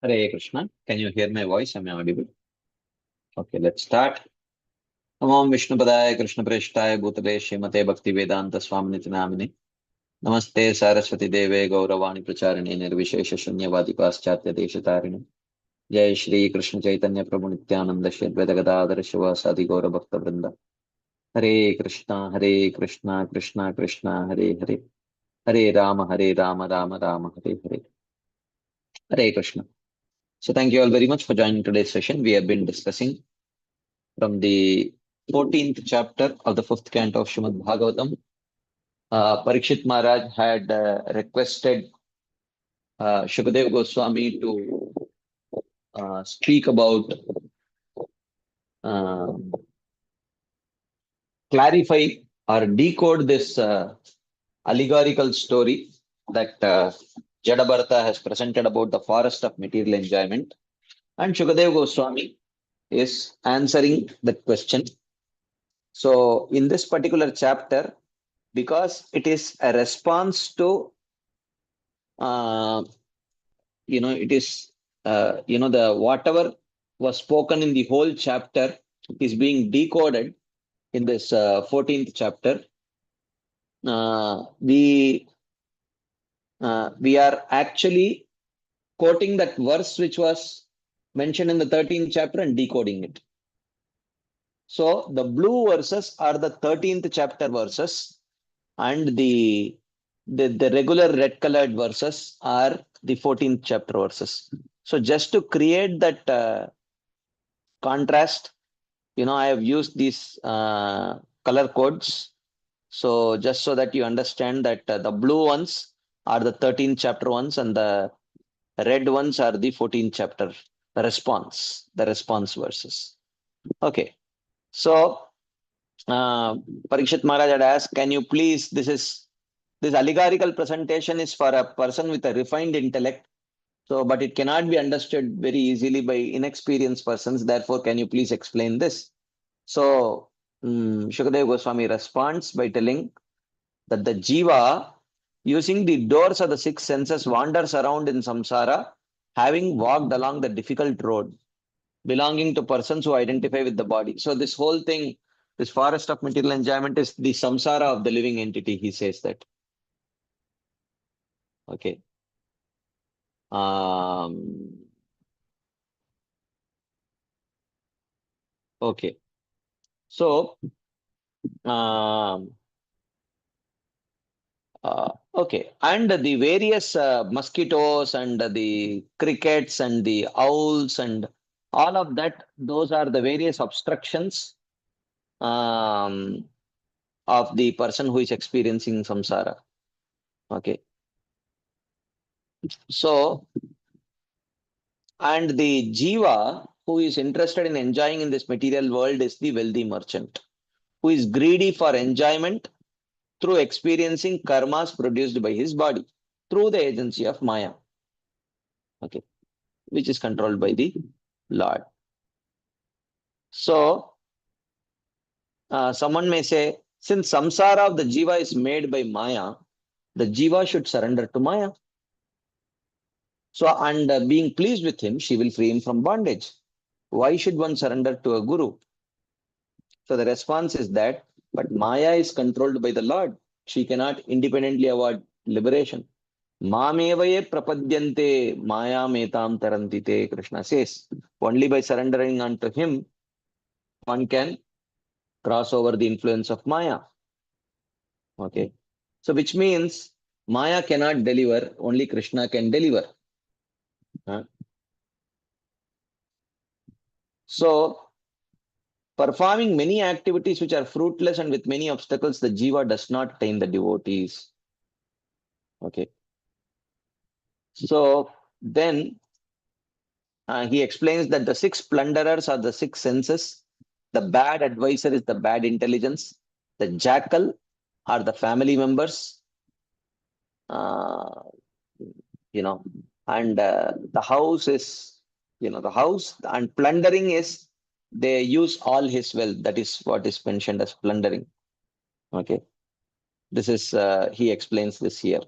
Hare Krishna. Can you hear my voice? Am I audible? Okay, let's start. Namam Vishnu Padaya Krishna Preshtaya Bhutale Srimate Bhakti Vedanta Swaminiti Namine. Namaste Saraswati Deve Gauravani Pracharine Nirvishesha Shunyavadi Paschatya Deshatarine. Jai Shri Krishna Chaitanya Prabhu Nityananda Shri Advaita Gadadhara Shivasadi Gaura Bhakta Vrinda. Hare Krishna, Krishna Krishna, Hare Hare. Hare Rama, Rama Rama, Hare Hare. Hare Krishna. So thank you all very much for joining today's session. We have been discussing from the 14th chapter of the fifth canto of Srimad Bhagavatam. Parikshit Maharaj had requested Shukadev Goswami to speak about, uh, clarify or decode this allegorical story that Jadabharata has presented about the forest of material enjoyment. And Shukadev Goswami is answering that question. So, in this particular chapter, because it is a response to, uh, it is, the whatever was spoken in the whole chapter is being decoded in this 14th chapter. We are actually quoting that verse which was mentioned in the 13th chapter and decoding it. So the blue verses are the 13th chapter verses, and the regular red colored verses are the 14th chapter verses. So just to create that contrast, I have used these color codes. So just so that you understand that the blue ones are the 13th chapter ones and the red ones are the 14th chapter the response verses. Okay. So Parikshit Maharaj had asked, can you please, this allegorical presentation is for a person with a refined intellect. So, but it cannot be understood very easily by inexperienced persons. Therefore, can you please explain this? So, Shukadev Goswami responds by telling that the jiva, using the doors of the six senses, wanders around in samsara, having walked along the difficult road, belonging to persons who identify with the body. So, this whole thing, this forest of material enjoyment is the samsara of the living entity, he says that. Okay. Um, okay. So, um, okay. And the various mosquitoes and the crickets and the owls and all of that, those are the various obstructions um, of the person who is experiencing samsara. Okay. So, and the jiva who is interested in enjoying in this material world is the wealthy merchant who is greedy for enjoyment through experiencing karmas produced by his body through the agency of Maya, okay, which is controlled by the Lord. So, someone may say, since samsara of the jiva is made by Maya, the jiva should surrender to Maya. So, and being pleased with him, she will free him from bondage. Why should one surrender to a guru? So, the response is that, but Maya is controlled by the Lord. She cannot independently avoid liberation. Mamevaye prapadyante maya metam tarantite, Krishna says. Only by surrendering unto him, one can cross over the influence of Maya. Okay. So which means Maya cannot deliver, only Krishna can deliver. Huh? So performing many activities which are fruitless and with many obstacles, the jiva does not attain the devotees. Okay. So then he explains that the six plunderers are the six senses. The bad advisor is the bad intelligence. The jackal are the family members. Uh, and the house is, the house, and plundering is they use all his wealth. That is what is mentioned as plundering. Okay. This is, he explains this here.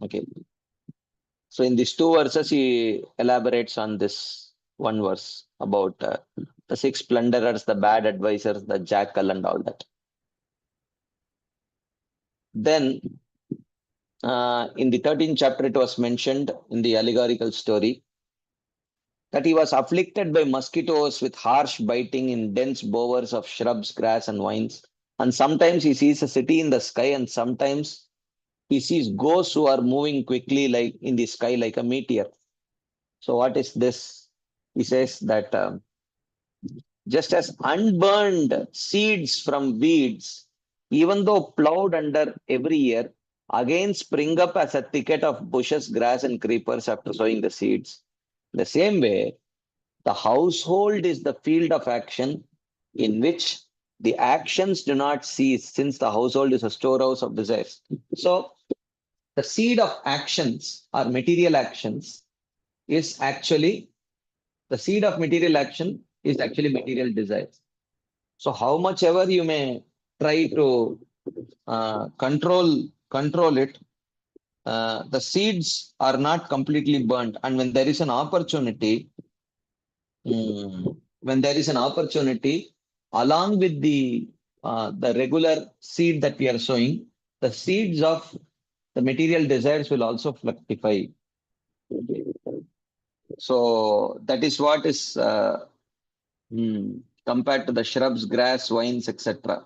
Okay. So in these two verses, he elaborates on this one verse about the six plunderers, the bad advisors, the jackal, and all that. Then in the 13th chapter, it was mentioned in the allegorical story that he was afflicted by mosquitoes with harsh biting in dense bowers of shrubs, grass, and vines. And sometimes he sees a city in the sky, and sometimes he sees ghosts who are moving quickly like in the sky like a meteor. So what is this? He says that just as unburned seeds from weeds, even though plowed under every year, again spring up as a thicket of bushes, grass, and creepers after sowing the seeds. The same way, the household is the field of action in which the actions do not cease, since the household is a storehouse of desires. So, the seed of actions or material actions is actually the seed of material action is actually material desires. So, how much ever you may try to control it, the seeds are not completely burnt. And when there is an opportunity, when there is an opportunity, along with the regular seed that we are sowing, the seeds of the material desires will also fructify. So that is what is compared to the shrubs, grass, vines, etc.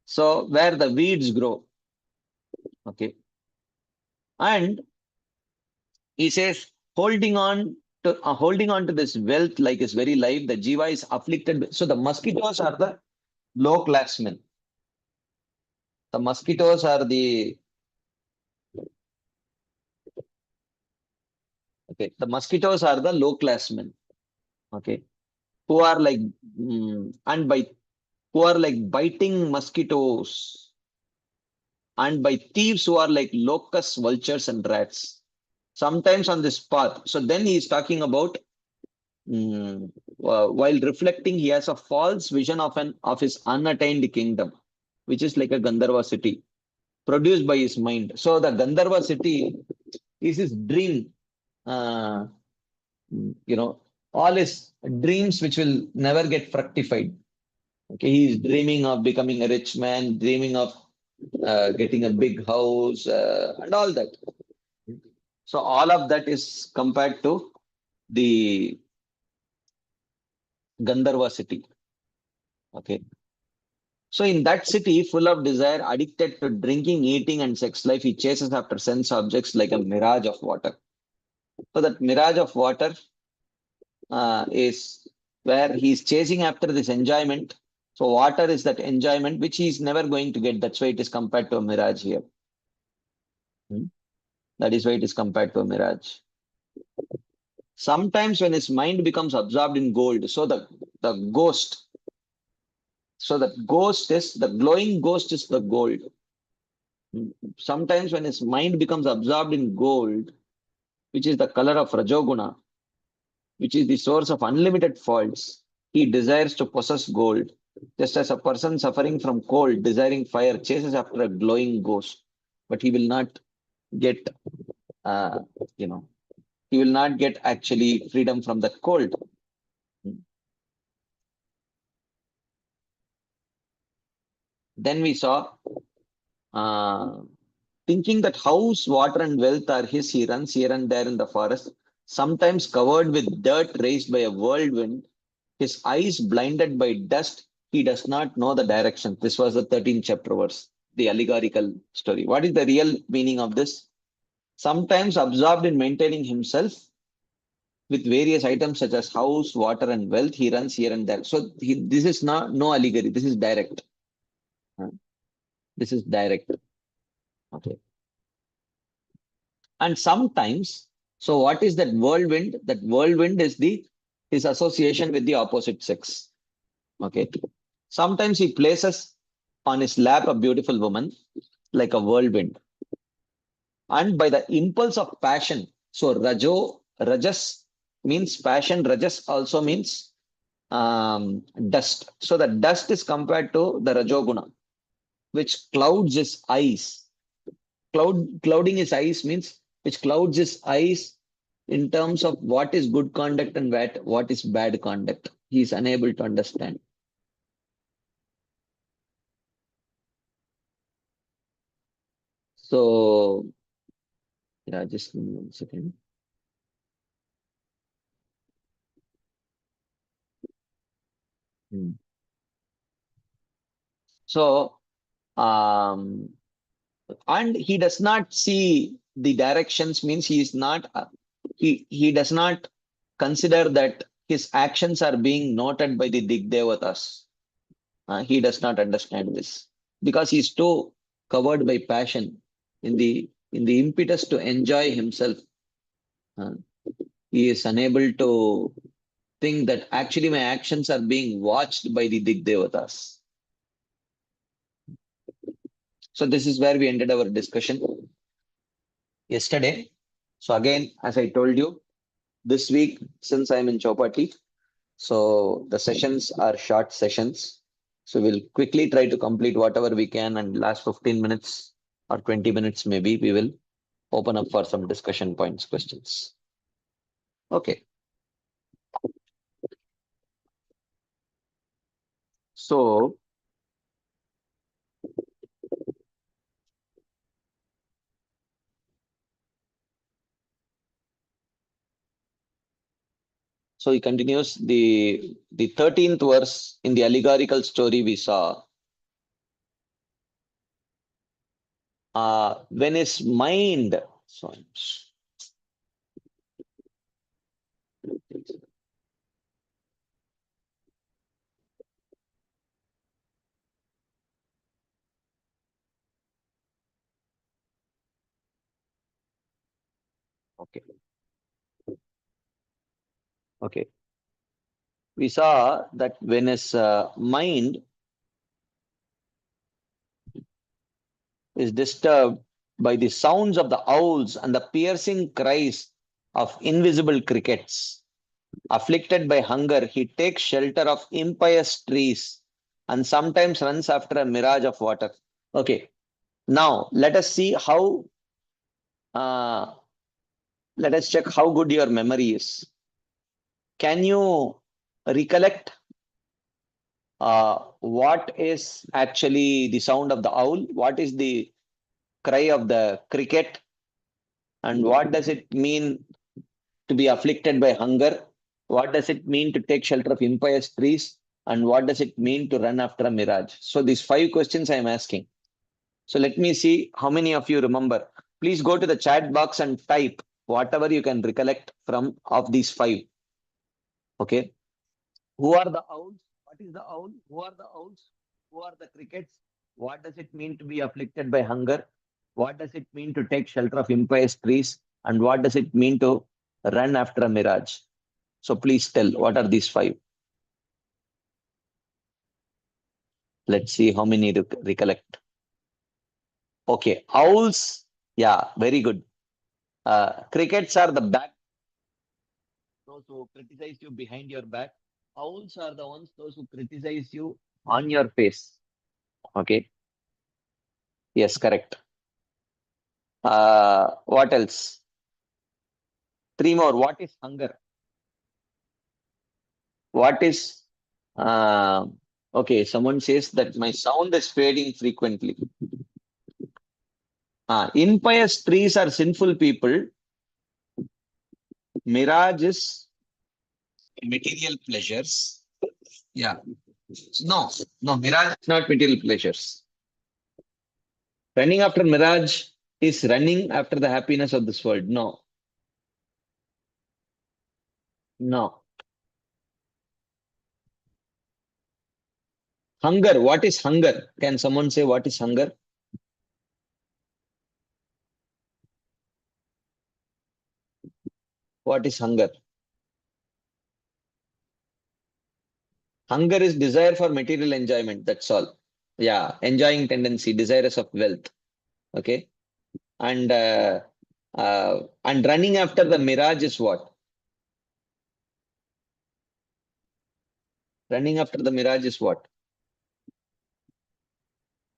So where the weeds grow, okay, and he says holding on to this wealth like his very life, the jiva is afflicted. So the mosquitoes are the low class men. The mosquitoes are the okay. The mosquitoes are the low class men. Okay, who are like and by who are like biting mosquitoes, and by thieves who are like locusts, vultures, and rats. Sometimes on this path. So then he is talking about while reflecting, he has a false vision of his unattained kingdom, which is like a Gandharva city produced by his mind. So the Gandharva city is his dream. Uh, all his dreams which will never get fructified. Okay, he is dreaming of becoming a rich man, dreaming of getting a big house, and all that. So all of that is compared to the Gandharva city. Okay. So in that city, full of desire, addicted to drinking, eating, and sex life, he chases after sense objects like a mirage of water. So that mirage of water is where he's chasing after this enjoyment. So water is that enjoyment which he's never going to get. That's why it is compared to a mirage here. That is why it is compared to a mirage. Sometimes when his mind becomes absorbed in gold, so the ghost, so that ghost is the glowing ghost is the gold. Sometimes when his mind becomes absorbed in gold, which is the color of Rajoguna, which is the source of unlimited faults, he desires to possess gold. Just as a person suffering from cold, desiring fire, chases after a glowing ghost, but he will not get, uh, you know, he will not get actually freedom from that cold. Then we saw, thinking that house, water, and wealth are his, he runs here and there in the forest, sometimes covered with dirt raised by a whirlwind, his eyes blinded by dust, he does not know the direction. This was the 13th chapter verse, the allegorical story. What is the real meaning of this? Sometimes absorbed in maintaining himself with various items such as house, water, and wealth, he runs here and there. So this is not no allegory. This is direct. This is direct. Okay. And sometimes, so what is that whirlwind? That whirlwind is his association with the opposite sex. Okay. Sometimes he places on his lap a beautiful woman like a whirlwind. And by the impulse of passion, so Rajas means passion, Rajas also means dust. So the dust is compared to the Rajoguna, which clouds his eyes. Clouding his eyes means which clouds his eyes in terms of what is good conduct and what is bad conduct. He is unable to understand. So, yeah, just give me 1 second. Hmm. So, and he does not see the directions, means he is not, he does not consider that his actions are being noted by the Digdevatas. He does not understand this because he is too covered by passion in the impetus to enjoy himself. Uh, he is unable to think that actually my actions are being watched by the Digdevatas. So this is where we ended our discussion yesterday. So again, as I told you, this week, since I'm in Chowpatty, so the sessions are short sessions. So we'll quickly try to complete whatever we can, and last 15 minutes or 20 minutes maybe we will open up for some discussion points, questions. Okay. So so he continues the 13th verse in the allegorical story we saw. When his mind, so okay, okay. We saw that when his mind is disturbed by the sounds of the owls and the piercing cries of invisible crickets. Afflicted by hunger, he takes shelter of impious trees and sometimes runs after a mirage of water. Okay, now let us see how, uh, let us check how good your memory is. Can you recollect what is actually the sound of the owl? What is the cry of the cricket? And what does it mean to be afflicted by hunger? What does it mean to take shelter of impious trees? And what does it mean to run after a mirage? So these 5 questions I am asking. So let me see how many of you remember. Please go to the chat box and type whatever you can recollect from of these 5. Okay. Who are the owls? What is the owl? Who are the owls? Who are the crickets? What does it mean to be afflicted by hunger? What does it mean to take shelter of impious trees? And what does it mean to run after a mirage? So please tell, what are these 5? Let's see how many recollect. Okay, owls. Yeah, very good. Crickets are the back, those who criticize you behind your back. Owls are the ones, those who criticize you on your face. Okay. Yes, correct. What else? 3 more. What is hunger? What is uh, okay? Someone says that my sound is fading frequently. Impious trees are sinful people. Mirage is material pleasures. Yeah. No, no, mirage is not material pleasures. Running after mirage is running after the happiness of this world. No, no. Hunger. What is hunger? Can someone say what is hunger? What is hunger? Hunger is desire for material enjoyment. That's all. Yeah, enjoying tendency, desirous of wealth. Okay, and running after the mirage is what? Running after the mirage is what?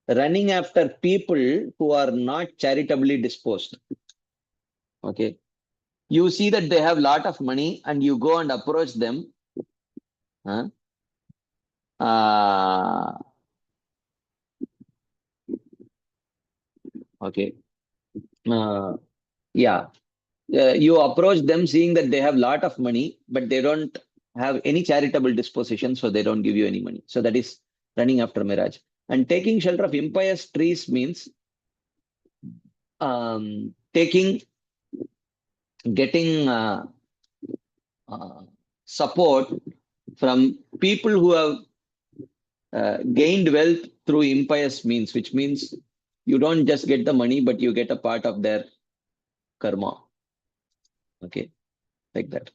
Running after people who are not charitably disposed. Okay. You see that they have lot of money and you go and approach them. Huh? Uh, okay. Uh, yeah. You approach them seeing that they have lot of money, but they don't have any charitable disposition, so they don't give you any money. So that is running after mirage. And taking shelter of impious trees means taking, getting uh, support from people who have gained wealth through impious means, which means you don't just get the money, but you get a part of their karma. Okay, like that.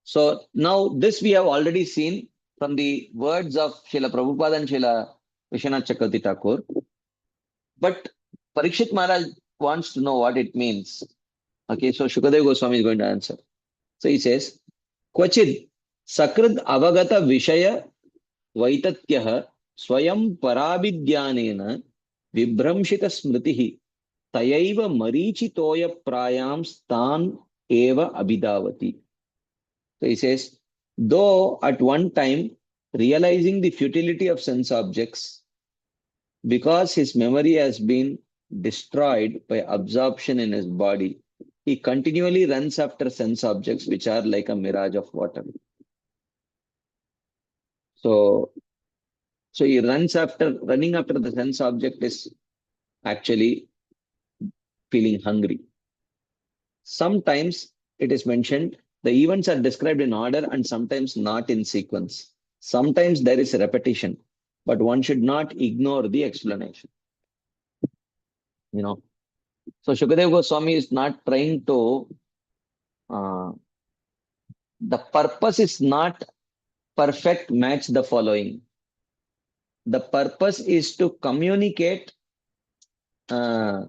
So now this we have already seen from the words of Srila Prabhupada and Srila Vishwanath Chakravarti Thakur. But Parikshit Maharaj wants to know what it means. Okay, so Shukadev Goswami is going to answer. So he says, Kvachid Sakrad Avagata Vishaya Vaitatyah Swayam Paravidyanena Vibramshita Smritihi Tayaiva Marichitoya Prayam Stan Eva Abhidavati. So he says, though at one time realizing the futility of sense objects, because his memory has been destroyed by absorption in his body, he continually runs after sense objects which are like a mirage of water. So, so he running after the sense object is actually feeling hungry. Sometimes it is mentioned the events are described in order and sometimes not in sequence. Sometimes there is a repetition, but one should not ignore the explanation. You know, so Shukadeva Goswami is not trying to. The purpose is not perfect match the following. The purpose is to communicate. Uh,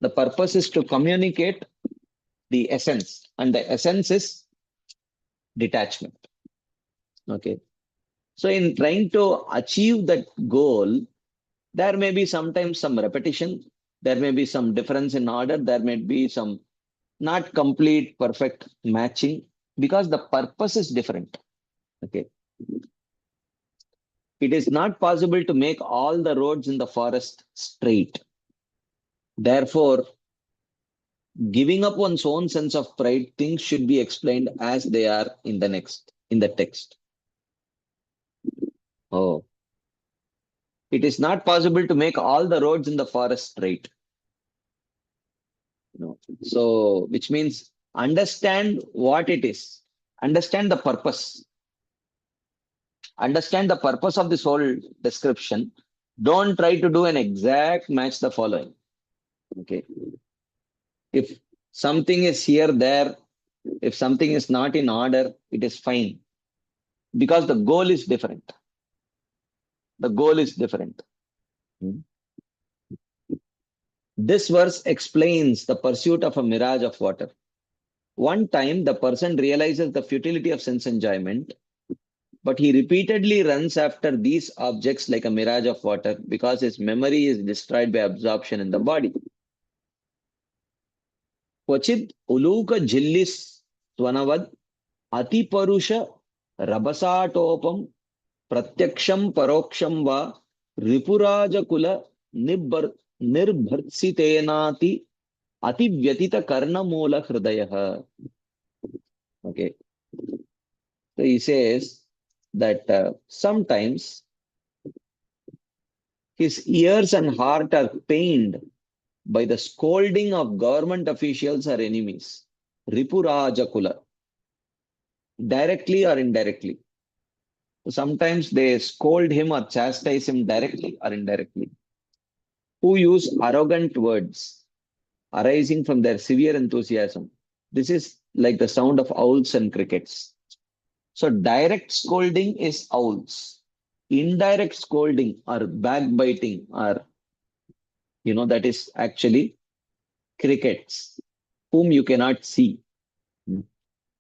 the purpose is to communicate the essence, and the essence is detachment. Okay. So in trying to achieve that goal, there may be sometimes some repetition, there may be some difference in order, there may be some not complete perfect matching because the purpose is different. Okay. It is not possible to make all the roads in the forest straight. Therefore, giving up one's own sense of pride, things should be explained as they are in the text. Oh. It is not possible to make all the roads in the forest straight. So, which means understand what it is. Understand the purpose. Understand the purpose of this whole description. Don't try to do an exact match the following. Okay. If something is here, there, if something is not in order, it is fine. Because the goal is different. The goal is different. This verse explains the pursuit of a mirage of water. One time, the person realizes the futility of sense enjoyment, but he repeatedly runs after these objects like a mirage of water because his memory is destroyed by absorption in the body. Kvachid uluka jillis swanavad atiparusha rabasatopam pratyaksham paroksham va ripurajakula nirbharsitenati ativyatita karnamoola hridayah. Okay. So he says that sometimes his ears and heart are pained by the scolding of government officials or enemies, Ripurajakula, directly or indirectly. So sometimes they scold him or chastise him directly or indirectly, who use arrogant words arising from their severe enthusiasm. This is like the sound of owls and crickets. So direct scolding is owls. Indirect scolding or backbiting or, that is actually crickets, whom you cannot see.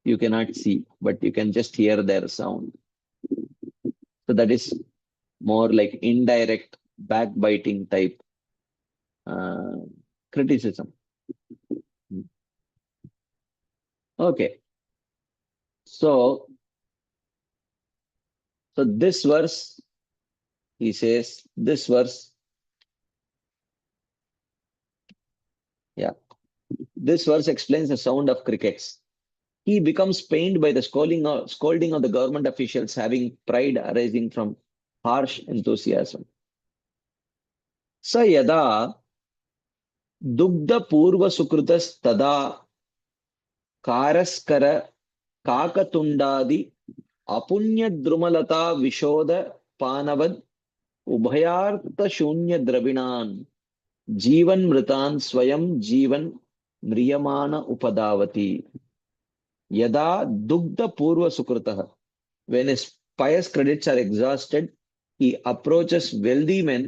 You cannot see, but you can just hear their sound. So that is more like indirect backbiting type criticism. Okay. So, so this verse, he says, this verse, yeah, this verse explains the sound of crickets. He becomes pained by the scolding of the government officials having pride arising from harsh enthusiasm. Sa yada dugdha purva sukrutas tada karaskara kakatundadi apunya drumalata vishoda panavad ubhayartha shunya dravinan जीवन मृतान स्वयं जीवन म्रियमाण उपदावति यदा दुग्ध पूर्व सुकृतः when his pious credits are exhausted he approaches wealthy men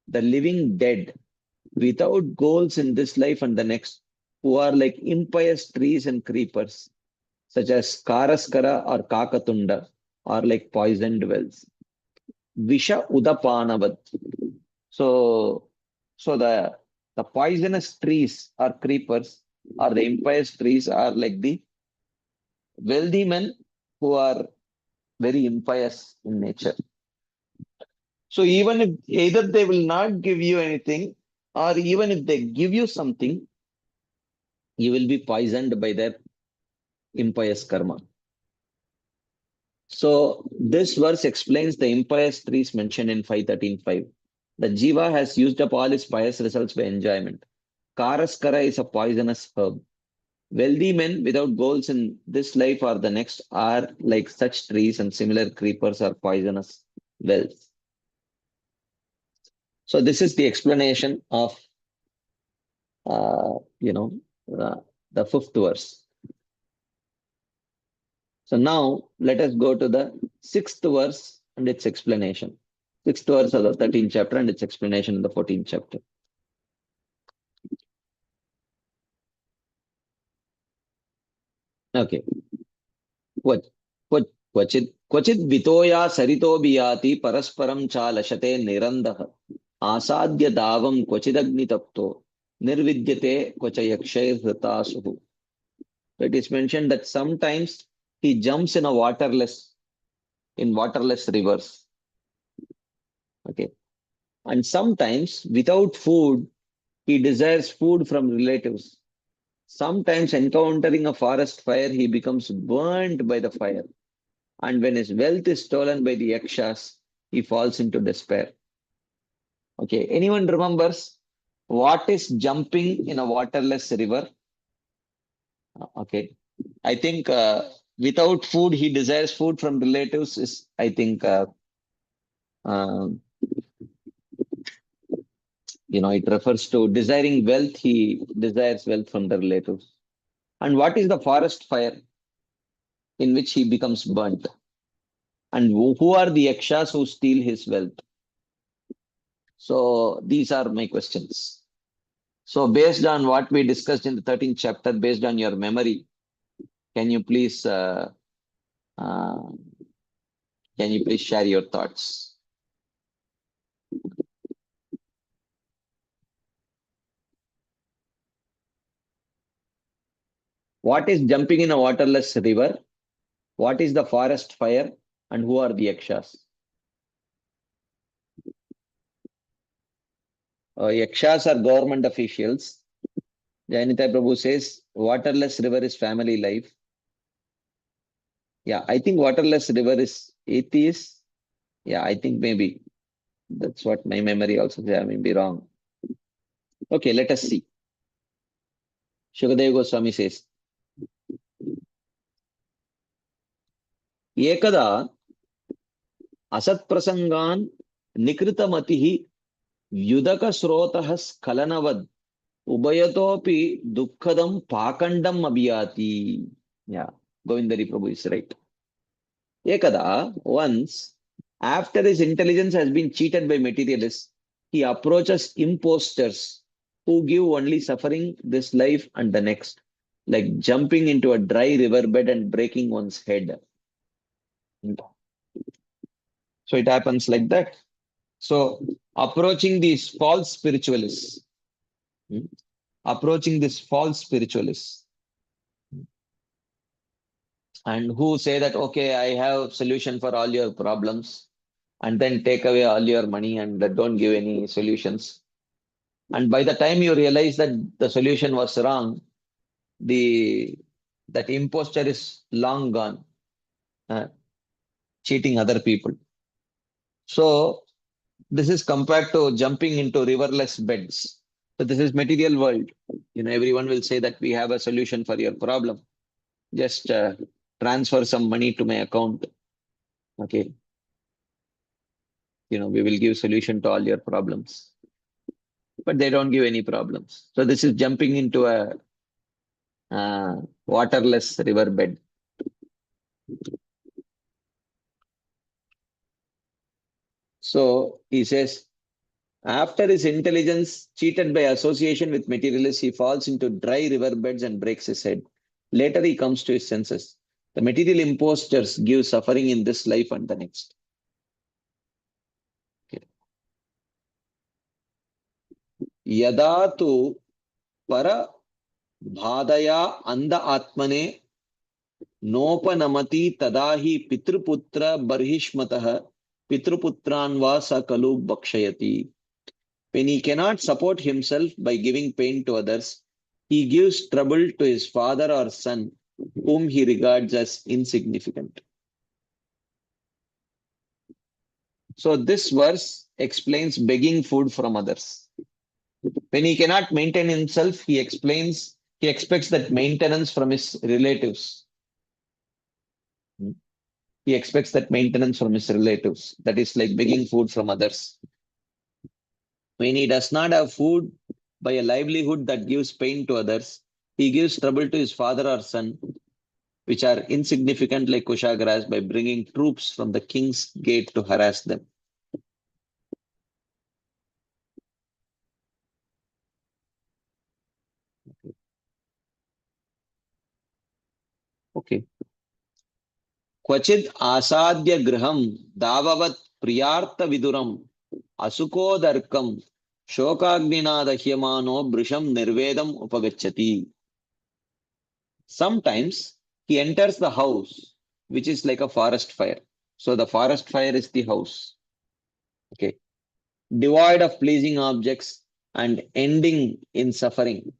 the living dead without goals in this life and the next who are like impious trees and creepers such as karaskara or kakatunda or like poisoned wells visha udapanavat. So, so the poisonous trees or creepers or the impious trees are like the wealthy men who are very impious in nature. So even if either they will not give you anything, or even if they give you something, you will be poisoned by their impious karma. So this verse explains the impious trees mentioned in 5:13:5. The jiva has used up all his pious results by enjoyment. Karaskara is a poisonous herb. Wealthy men without goals in this life or the next are like such trees, and similar creepers are poisonous wells. So this is the explanation of uh, you know the fifth verse. So now let us go to the sixth verse and its explanation. Sixth verse of the 13th chapter and its explanation in the 14th chapter. Okay. What what क्वचित् वितोया सरितो बियाति परस्परं चालशते निरन्दः आसाद्य दावं क्वचिदग्नितप्तो निर्विद्यते Kavach यक्षैर्हृतासुः. It is mentioned that sometimes he jumps in waterless rivers. Okay. And sometimes without food, he desires food from relatives. Sometimes encountering a forest fire, he becomes burnt by the fire. And when his wealth is stolen by the yakshas, he falls into despair. Okay, anyone remembers what is jumping in a waterless river? Okay, I think without food, he desires food from relatives. Is I think uh, it refers to desiring wealth. He desires wealth from the relatives. And what is the forest fire in which he becomes burnt? And who are the yakshas who steal his wealth? So these are my questions. So based on what we discussed in the 13th chapter, based on your memory, can you please uh, share your thoughts? What is jumping in a waterless river? What is the forest fire? And who are the yakshas? Yakshas are government officials. Jainita Prabhu says waterless river is family life. Yeah, I think waterless river is atheist. Yeah, I think maybe that's what my memory also says. I may be wrong. Okay, let us see. Shukadev Goswami says, एकदा असत्प्रसंगान् निकृतमतिः व्युदकस्रोतः स्खलनवद् उभयतोपि दुःखदं पाखण्डम् अभियाति. Yeah, Govindari Prabhu is right. Ekada, once, after his intelligence has been cheated by materialists, he approaches imposters who give only suffering this life and the next, like jumping into a dry riverbed and breaking one's head. So it happens like that. So approaching these false spiritualists, hmm, approaching this false spiritualists. and who say that, okay, I have solution for all your problems, and then take away all your money and don't give any solutions. And by the time you realize that the solution was wrong, the that imposter is long gone, uh, cheating other people. So this is compared to jumping into riverless beds. So this is material world. Everyone will say that we have a solution for your problem. Just transfer some money to my account. Okay, we will give solution to all your problems. But they don't give any problems. So this is jumping into a waterless riverbed. So he says, after his intelligence cheated by association with materialists, he falls into dry riverbeds and breaks his head. Later, he comes to his senses. The material impostors give suffering in this life and the next. Okay. Yada tu para bhadaya anda atmane nopanamati tadahi pitruputra barhishmatah pitruputranva sakalu bhakshayati. When he cannot support himself by giving pain to others, he gives trouble to his father or son, whom he regards as insignificant. So this verse explains begging food from others. When he cannot maintain himself, he expects that maintenance from his relatives. He expects that maintenance from his relatives. That is like begging food from others. When he does not have food by a livelihood that gives pain to others, he gives trouble to his father or son, which are insignificant like Kushagras, by bringing troops from the king's gate to harass them. Okay. Kvachid asadya griham davavat priyartha viduram asukodarkam shokagnina dahyamano brisham nirvedam upagachati. Sometimes he enters the house, which is like a forest fire. So the forest fire is the house. Okay. Devoid of pleasing objects and ending in suffering.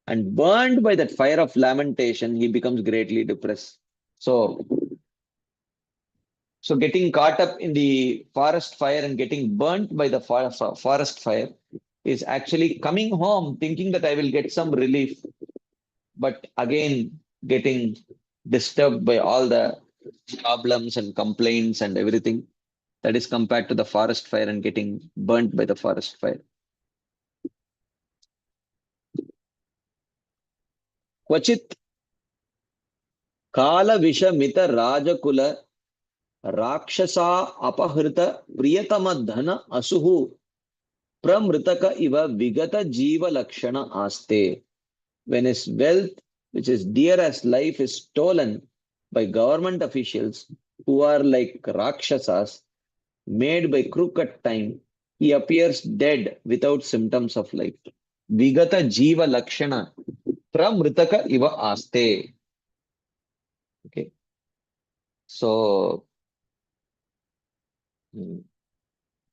And burned by that fire of lamentation, he becomes greatly depressed. So, so getting caught up in the forest fire and getting burnt by the forest fire is actually coming home thinking that I will get some relief, but again getting disturbed by all the problems and complaints and everything. That is compared to the forest fire and getting burnt by the forest fire. Kvachit kala vishamita rajakula rakshasa apahrita priyatama dhana asuhu pramritaka iva vigata jiva lakshana aste. When his wealth, which is dear as life, is stolen by government officials who are like rakshasas, made by crooked time, he appears dead without symptoms of life. Vigata jiva lakshana pramritaka iva aste. Okay. So,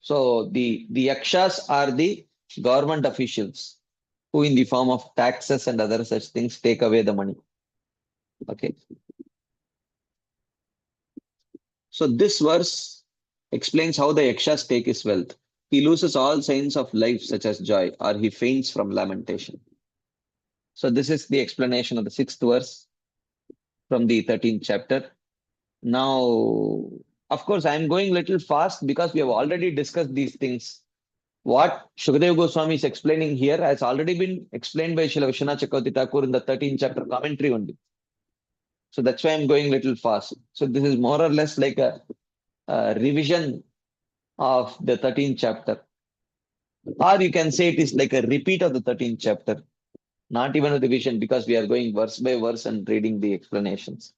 so the yakshas are the government officials who, in the form of taxes and other such things, take away the money. Okay. So this verse explains how the yakshas take his wealth. He loses all signs of life, such as joy, or he faints from lamentation. So this is the explanation of the 6th verse from the 13th chapter. Now, of course, I am going a little fast because we have already discussed these things. What Shukadeva Goswami is explaining here has already been explained by Srila Vishwanath Chakravarti Thakur in the 13th chapter commentary only. So that's why I'm going a little fast. So this is more or less like a revision of the 13th chapter. Or you can say it is like a repeat of the 13th chapter. Not even a revision because we are going verse by verse and reading the explanations.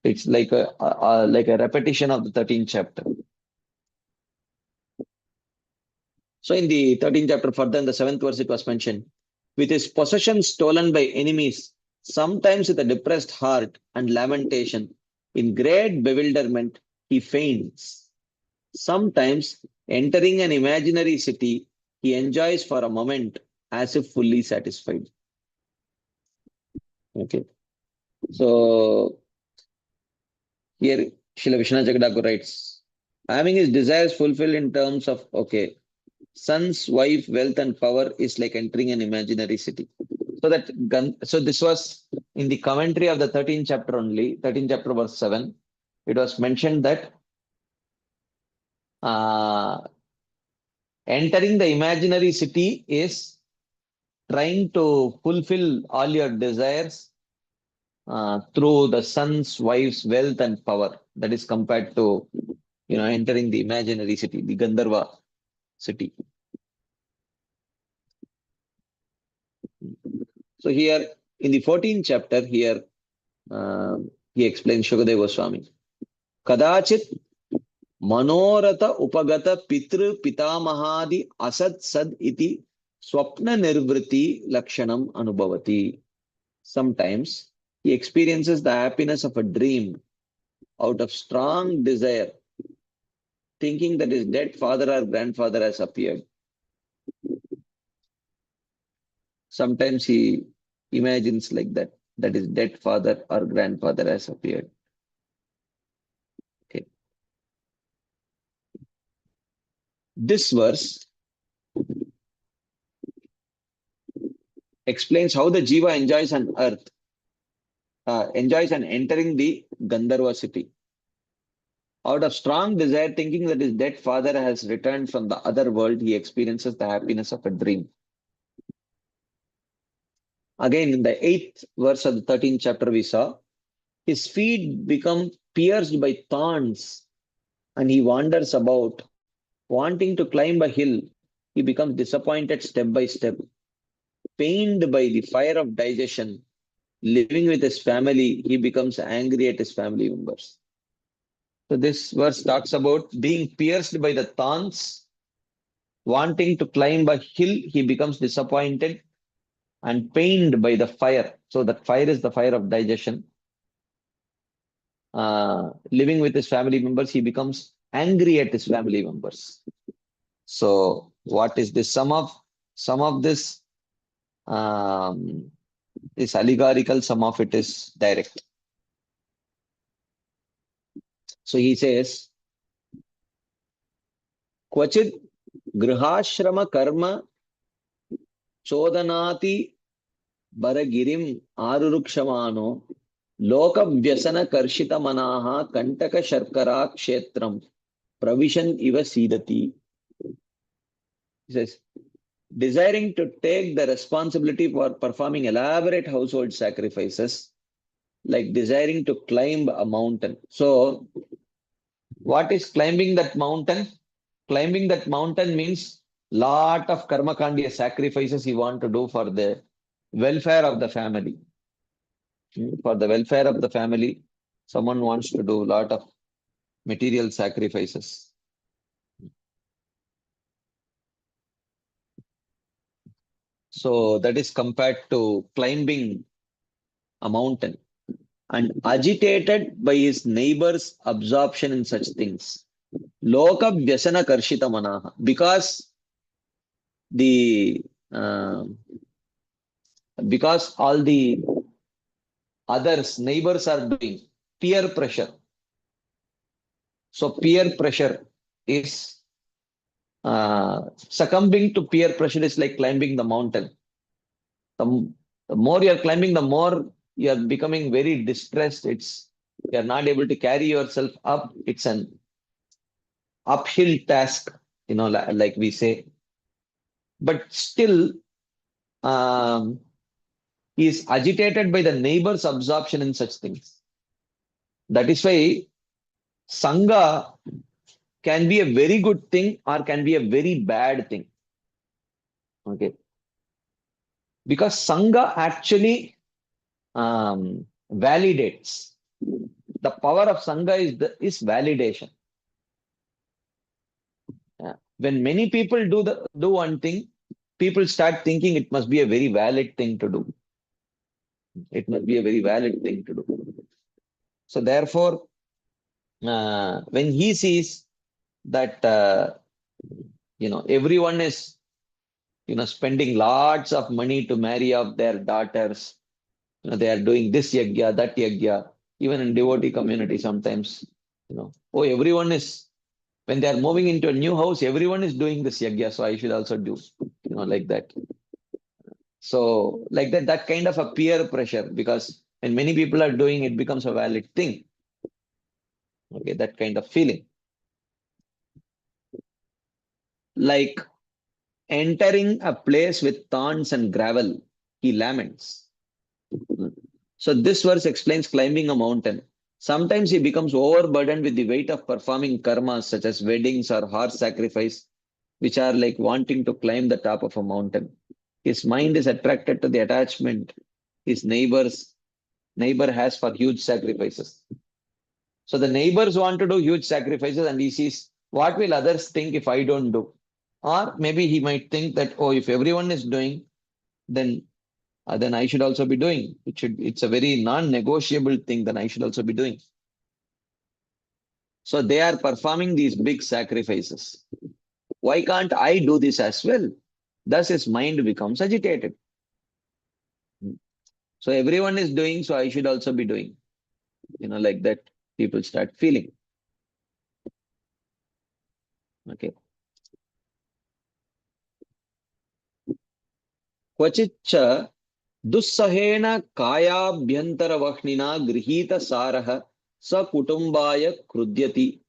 It's like a repetition of the 13th chapter. So in the 13th chapter, further in the 7th verse, it was mentioned, with his possessions stolen by enemies, Sometimes with a depressed heart and lamentation, in great bewilderment, he faints. Sometimes, entering an imaginary city, he enjoys for a moment as if fully satisfied. Okay. So here Srila Vishwanath Jagadaku writes, having his desires fulfilled in terms of, okay, son's wife, wealth, and power is like entering an imaginary city. So this was in the commentary of the 13th chapter only, 13th chapter verse 7. It was mentioned that uh, entering the imaginary city is trying to fulfill all your desires through the son's wife's wealth and power. That is compared to entering the imaginary city, the Gandharva city. So here in the 14th chapter, here he explains Shukadeva Goswami. Kadachit Manorata Upagata Pitru Pitamahadi Asad Sad iti Swapna Nirvriti Lakshanam Anubhavati. Sometimes he experiences the happiness of a dream out of strong desire, thinking that his dead father or grandfather has appeared. Sometimes he imagines like that his dead father or grandfather has appeared. Okay. This verse explains how the jiva enjoys on earth, enjoys on entering the Gandharva city. Out of strong desire, thinking that his dead father has returned from the other world, he experiences the happiness of a dream. Again, in the 8th verse of the 13th chapter, we saw his feet become pierced by thorns and he wanders about, wanting to climb a hill. He becomes disappointed step by step, pained by the fire of digestion. Living with his family, he becomes angry at his family members. So this verse talks about being pierced by the thorns, wanting to climb a hill, he becomes disappointed and pained by the fire. So that fire is the fire of digestion. Living with his family members, he becomes angry at his family members. So what is this? Some of this is allegorical, some of it is direct. So he says, Kvachit grihashrama karma chodanati baragirim arurukshamano loka vyasana karshita manaha kantaka sharkara kshetram pravishan iva sidati. He says, desiring to take the responsibility for performing elaborate household sacrifices, like desiring to climb a mountain. So, what is climbing that mountain? Climbing that mountain means lot of karma kandiya sacrifices you want to do for the welfare of the family. For the welfare of the family, someone wants to do a lot of material sacrifices. So that is compared to climbing a mountain and agitated by his neighbor's absorption in such things. Loka vyasana karshita manaha. The uh, because all the others, neighbors are doing peer pressure. So peer pressure is succumbing to peer pressure is like climbing the mountain. The more you're climbing, the more you're becoming very distressed. You're not able to carry yourself up. It's an uphill task, like we say. But still, um, he is agitated by the neighbor's absorption in such things. That is why Sangha can be a very good thing or can be a very bad thing. Okay. Because Sangha actually validates. The power of Sangha is validation. Yeah. When many people do one thing, people start thinking it must be a very valid thing to do. It must be a very valid thing to do. So therefore, when he sees that everyone is spending lots of money to marry off their daughters, they are doing this yagya, that yagya, even in devotee community sometimes, oh, everyone is, when they are moving into a new house, everyone is doing this yagya, so I should also do, like that. So like that kind of a peer pressure, because when many people are doing it, becomes a valid thing. Okay, that kind of feeling. Like entering a place with thorns and gravel, he laments. So this verse explains climbing a mountain. Sometimes he becomes overburdened with the weight of performing karmas such as weddings or horse sacrifice, which are like wanting to climb the top of a mountain. His mind is attracted to the attachment his neighbor has for huge sacrifices. So the neighbors want to do huge sacrifices and he sees what will others think if I don't do. Or maybe he might think that, oh, if everyone is doing, then then I should also be doing. It's a very non-negotiable thing that I should also be doing. So they are performing these big sacrifices. Why can't I do this as well? Thus his mind becomes agitated. So everyone is doing, so I should also be doing. Like that, people start feeling. Okay. क्वचिच्च दुस्सहेन कायाभ्यन्तरवह्निना गृहीतसारः सकुटुम्बाय क्रुध्यति.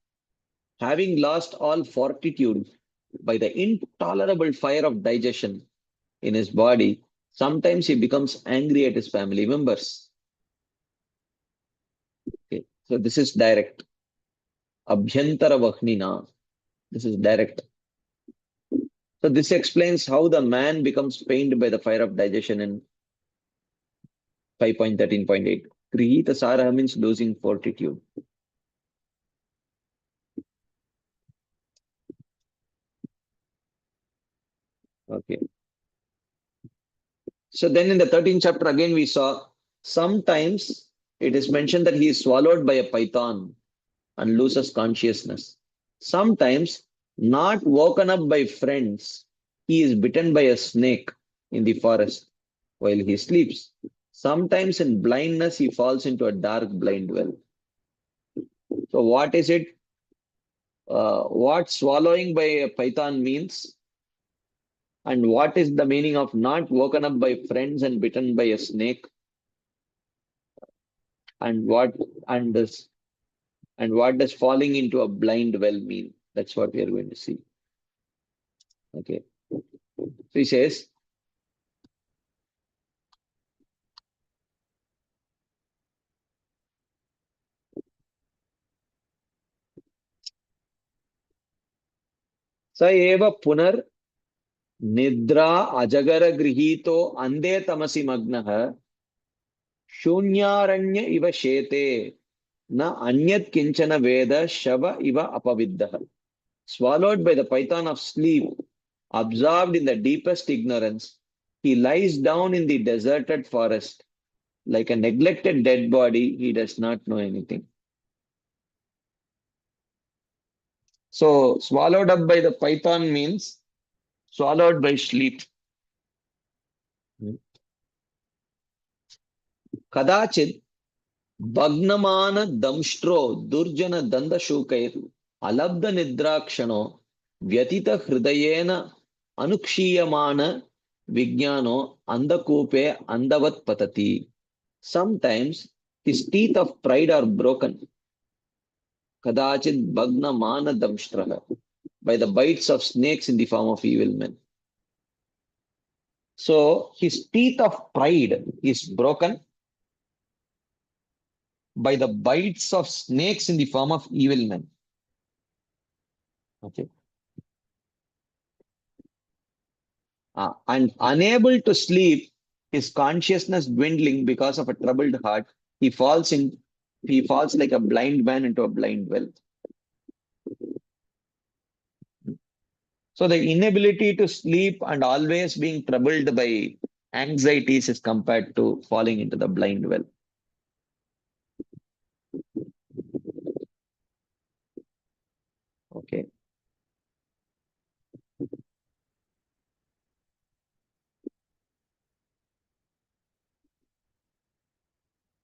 Having lost all fortitude by the intolerable fire of digestion in his body, sometimes he becomes angry at his family members. Okay. So this is direct. Abhyantara. This is direct. So this explains how the man becomes pained by the fire of digestion in 5.13.8. Krihita Saraha means losing fortitude. Okay. So then in the 13th chapter, again we saw sometimes it is mentioned that he is swallowed by a python and loses consciousness. Sometimes, not woken up by friends, he is bitten by a snake in the forest while he sleeps. Sometimes in blindness, he falls into a dark blind well. So what is it? What swallowing by a python means? And what is the meaning of not woken up by friends and bitten by a snake? And and this and what does falling into a blind well mean? That's what we are going to see. Okay. So he says, स एव पुनर् निद्रा अजगर गृहीतो अंधे तमसि मग्नः शून्यारण्य इव शेते न अन्यत् किंचन वेद शव इव अपविद्धः. Swallowed by the python of sleep, absorbed in the deepest ignorance, he lies down in the deserted forest. Like a neglected dead body, he does not know anything. So, swallowed up by the python means swallowed by sleep. Kadachit भग्नमान दंष्ट्रो दुर्जन दंदशूकैः अलब्ध निद्राक्षणो व्यतीत हृदयेन अनुक्षीयमान विज्ञानो अंधकूपे अंधवत् पतति. Sometimes his teeth of pride are broken. Kadachit bhagnamana damshtraha, by the bites of snakes in the form of evil men. So his teeth of pride is broken by the bites of snakes in the form of evil men. Okay. And unable to sleep, his consciousness dwindling because of a troubled heart, he falls like a blind man into a blind well. So the inability to sleep and always being troubled by anxieties is compared to falling into the blind well. Okay.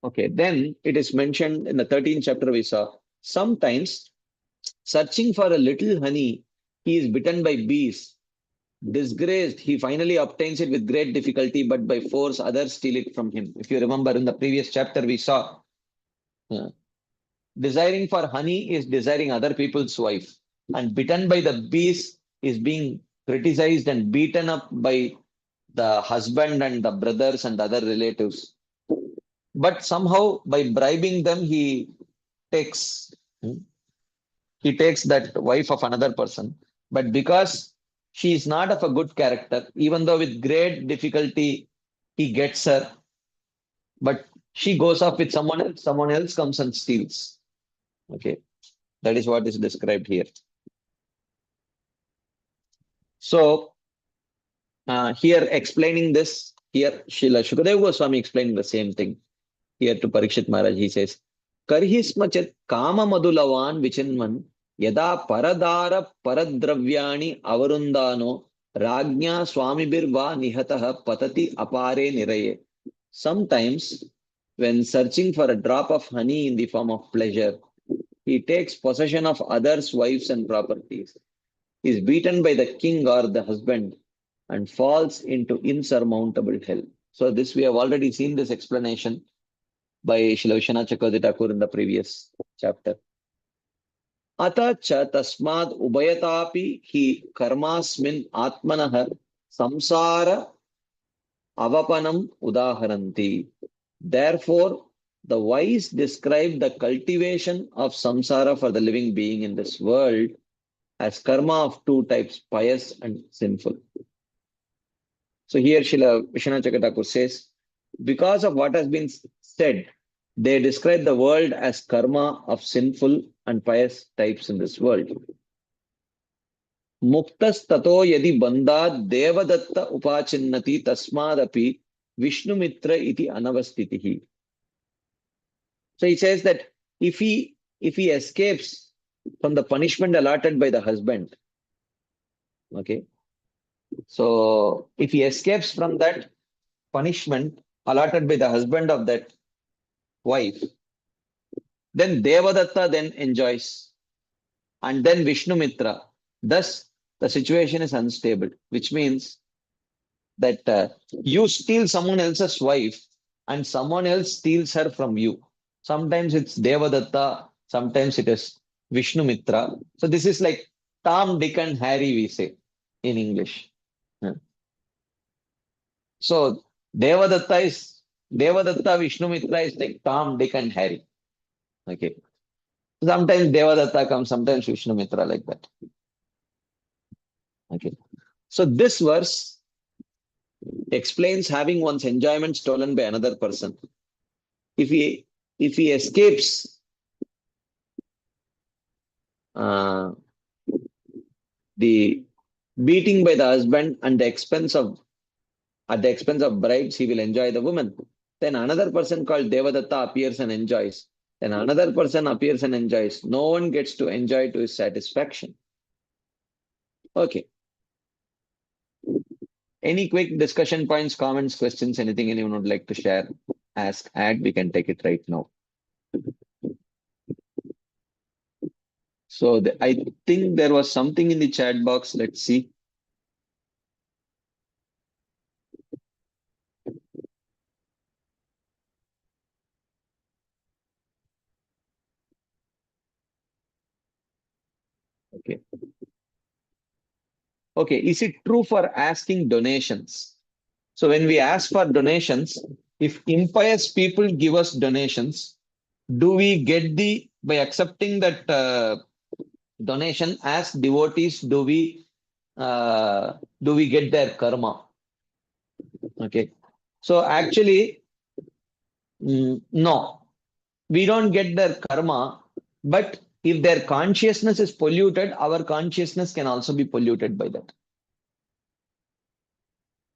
Okay. Then it is mentioned in the 13th chapter we saw, sometimes searching for a little honey, he is bitten by bees. Disgraced, he finally obtains it with great difficulty, but by force others steal it from him. If you remember in the previous chapter, we saw desiring for honey is desiring other people's wife, and bitten by the bees is being criticized and beaten up by the husband and the brothers and other relatives. But somehow, by bribing them, takes he takes that wife of another person. But because she is not of a good character, even though with great difficulty he gets her, but she goes off with someone else comes and steals. Okay, that is what is described here. So here explaining this, here Srila Shukadeva Goswami explaining the same thing here to Parikshit Maharaj. He says, Karhismachat kama madulavan vichinman yada paradara paradravyani avarundano ragnya swamibirva nihataha patati apare niraye. Sometimes, when searching for a drop of honey in the form of pleasure, he takes possession of others' wives and properties, is beaten by the king or the husband, and falls into insurmountable hell. So this we have already seen this explanation by Srila Vishwanath Chakravarti Thakur in the previous chapter. Ata cha tasmad ubayatapi hi karmasmin atmanah samsara avapanam udaharanti. Therefore, the wise describe the cultivation of samsara for the living being in this world as karma of two types, pious and sinful. So here Srila Vishwanath Chakravarti Thakur says, because of what has been said, they describe the world as karma of sinful and pious types in this world. Muktas tato yadi bandhat devadatta upachinnati tasmadapi Vishnu Mitra iti anavastitihi. So he says that if he escapes from the punishment allotted by the husband, okay, so if he escapes from that punishment allotted by the husband of that wife, then Devadatta then enjoys, and then Vishnu Mitra. Thus, the situation is unstable, which means that you steal someone else's wife and someone else steals her from you. Sometimes it's Devadatta, sometimes it is Vishnu Mitra. So this is like Tom, Dick, and Harry, we say in English. So Devadatta, Vishnu Mitra is like Tom, Dick, and Harry. Okay. Sometimes Devadatta comes, sometimes Vishnu Mitra, like that. Okay. So this verse explains having one's enjoyment stolen by another person. If he escapes the beating by the husband and at the expense of brides, he will enjoy the woman. Then another person called Devadatta appears and enjoys. Then another person appears and enjoys. No one gets to enjoy to his satisfaction. Okay. Any quick discussion points, comments, questions, anything anyone would like to share, ask, add, we can take it right now. So I think there was something in the chat box. Let's see. Okay. Okay. Is it true for asking donations? So when we ask for donations, if impious people give us donations, do we get by accepting that donation as devotees, do we get their karma? Okay. So actually, no, we don't get their karma, but if their consciousness is polluted, our consciousness can also be polluted by that.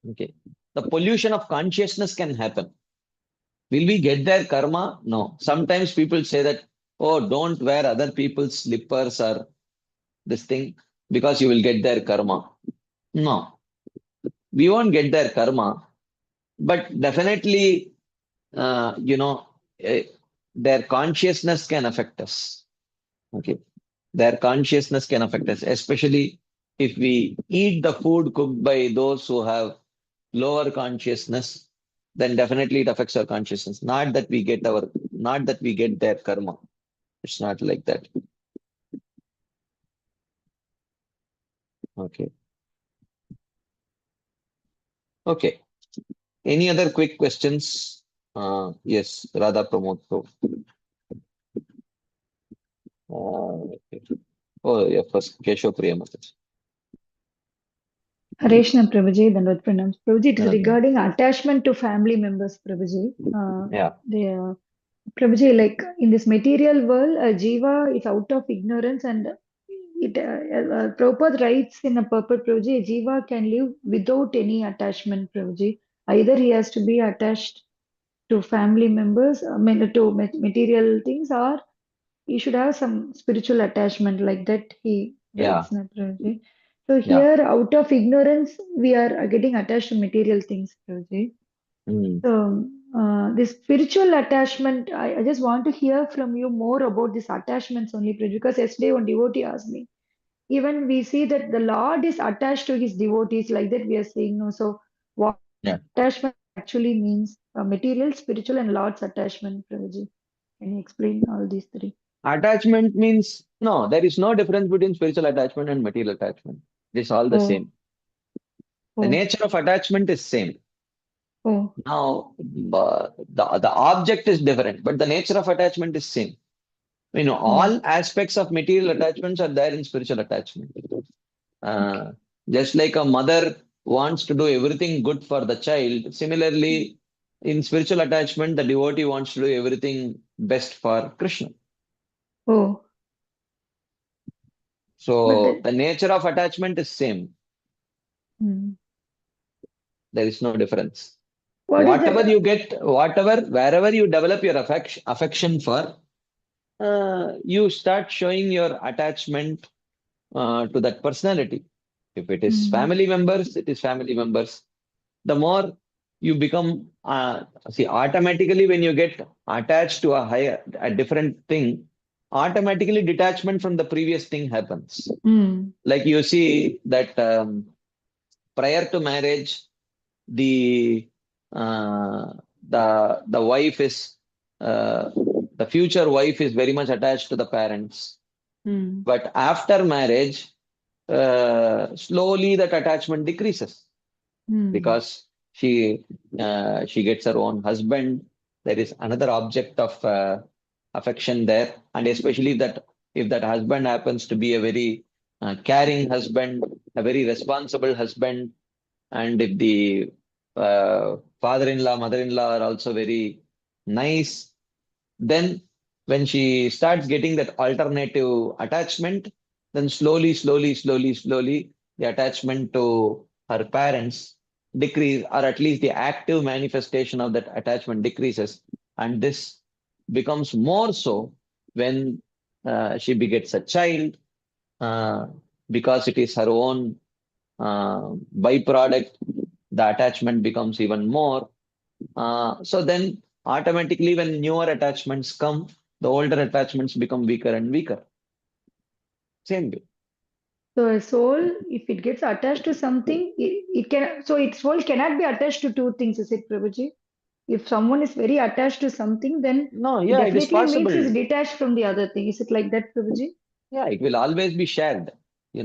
Okay. the pollution of consciousness can happen. Will we get their karma? No. Sometimes people say that, oh, don't wear other people's slippers or this thing because you will get their karma. No, we won't get their karma, but definitely, eh, their consciousness can affect us. Okay. Their consciousness can affect us, especially if we eat the food cooked by those who have lower consciousness, then definitely it affects our consciousness. Not that we get their karma. It's not like that. Okay. Okay. Any other quick questions? Yes, Radha Pramod. Okay. Oh, yeah, first Keshav Priya Mataji. Hareshna Prabhuji, Dandavad Pranams. Prabhuji, it is Another. regarding attachment to family members, Prabhuji. Yeah, Prabhuji, like in this material world, a jiva is out of ignorance and Prabhupada writes in a purport, Prabhuji, a jiva can live without any attachment, Prabhuji. Either he has to be attached to family members, I mean, to material things, or he should have some spiritual attachment like that he yeah, writes, na, Prabhuji. So yeah. here, out of ignorance, we are getting attached to material things, Prabhuji. Mm, So, this spiritual attachment, I just want to hear from you more about these attachments only, Prabhuji, because yesterday one devotee asked me. Even we see that the Lord is attached to his devotees, like that we are saying. No, so what yeah. attachment actually means? Material, spiritual, and Lord's attachment, Prabhuji. Can you explain all these three? Attachment means no, there is no difference between spiritual attachment and material attachment. It is all the Oh, same. The oh, nature of attachment is same. oh, Now, the object is different, but the nature of attachment is same. oh, All aspects of material attachments are there in spiritual attachment. okay. Uh, just like a mother wants to do everything good for the child, similarly, in spiritual attachment, the devotee wants to do everything best for Krishna. Oh, but So the nature of attachment is same. hmm. There is no difference. What is that? Wherever you develop your affection for, you start showing your attachment to that personality. If it is Hmm. family members, it is family members. The more you become, see, automatically when you get attached to a different thing, automatically detachment from the previous thing happens. Hmm. Like you see that prior to marriage, the uh, the wife is uh, the future wife is very much attached to the parents, Hmm. but after marriage, slowly that attachment decreases Hmm. because she gets her own husband. There is another object of affection there, and especially that if that husband happens to be a very caring husband, a very responsible husband, and if the father-in-law, mother-in-law are also very nice, then when she starts getting that alternative attachment, then slowly, the attachment to her parents decrease, or at least the active manifestation of that attachment decreases. And this becomes more so when she begets a child, uh, because it is her own byproduct, the attachment becomes even more. So then automatically when newer attachments come, the older attachments become weaker and weaker. Same way. So a soul, if it gets attached to something, it can. So its soul cannot be attached to two things, is it, Prabhuji? If someone is very attached to something, then No, it yeah, it is definitely means possible. it's detached from the other thing. Is it like that, Prabhuji? Yeah, it will always be shared. You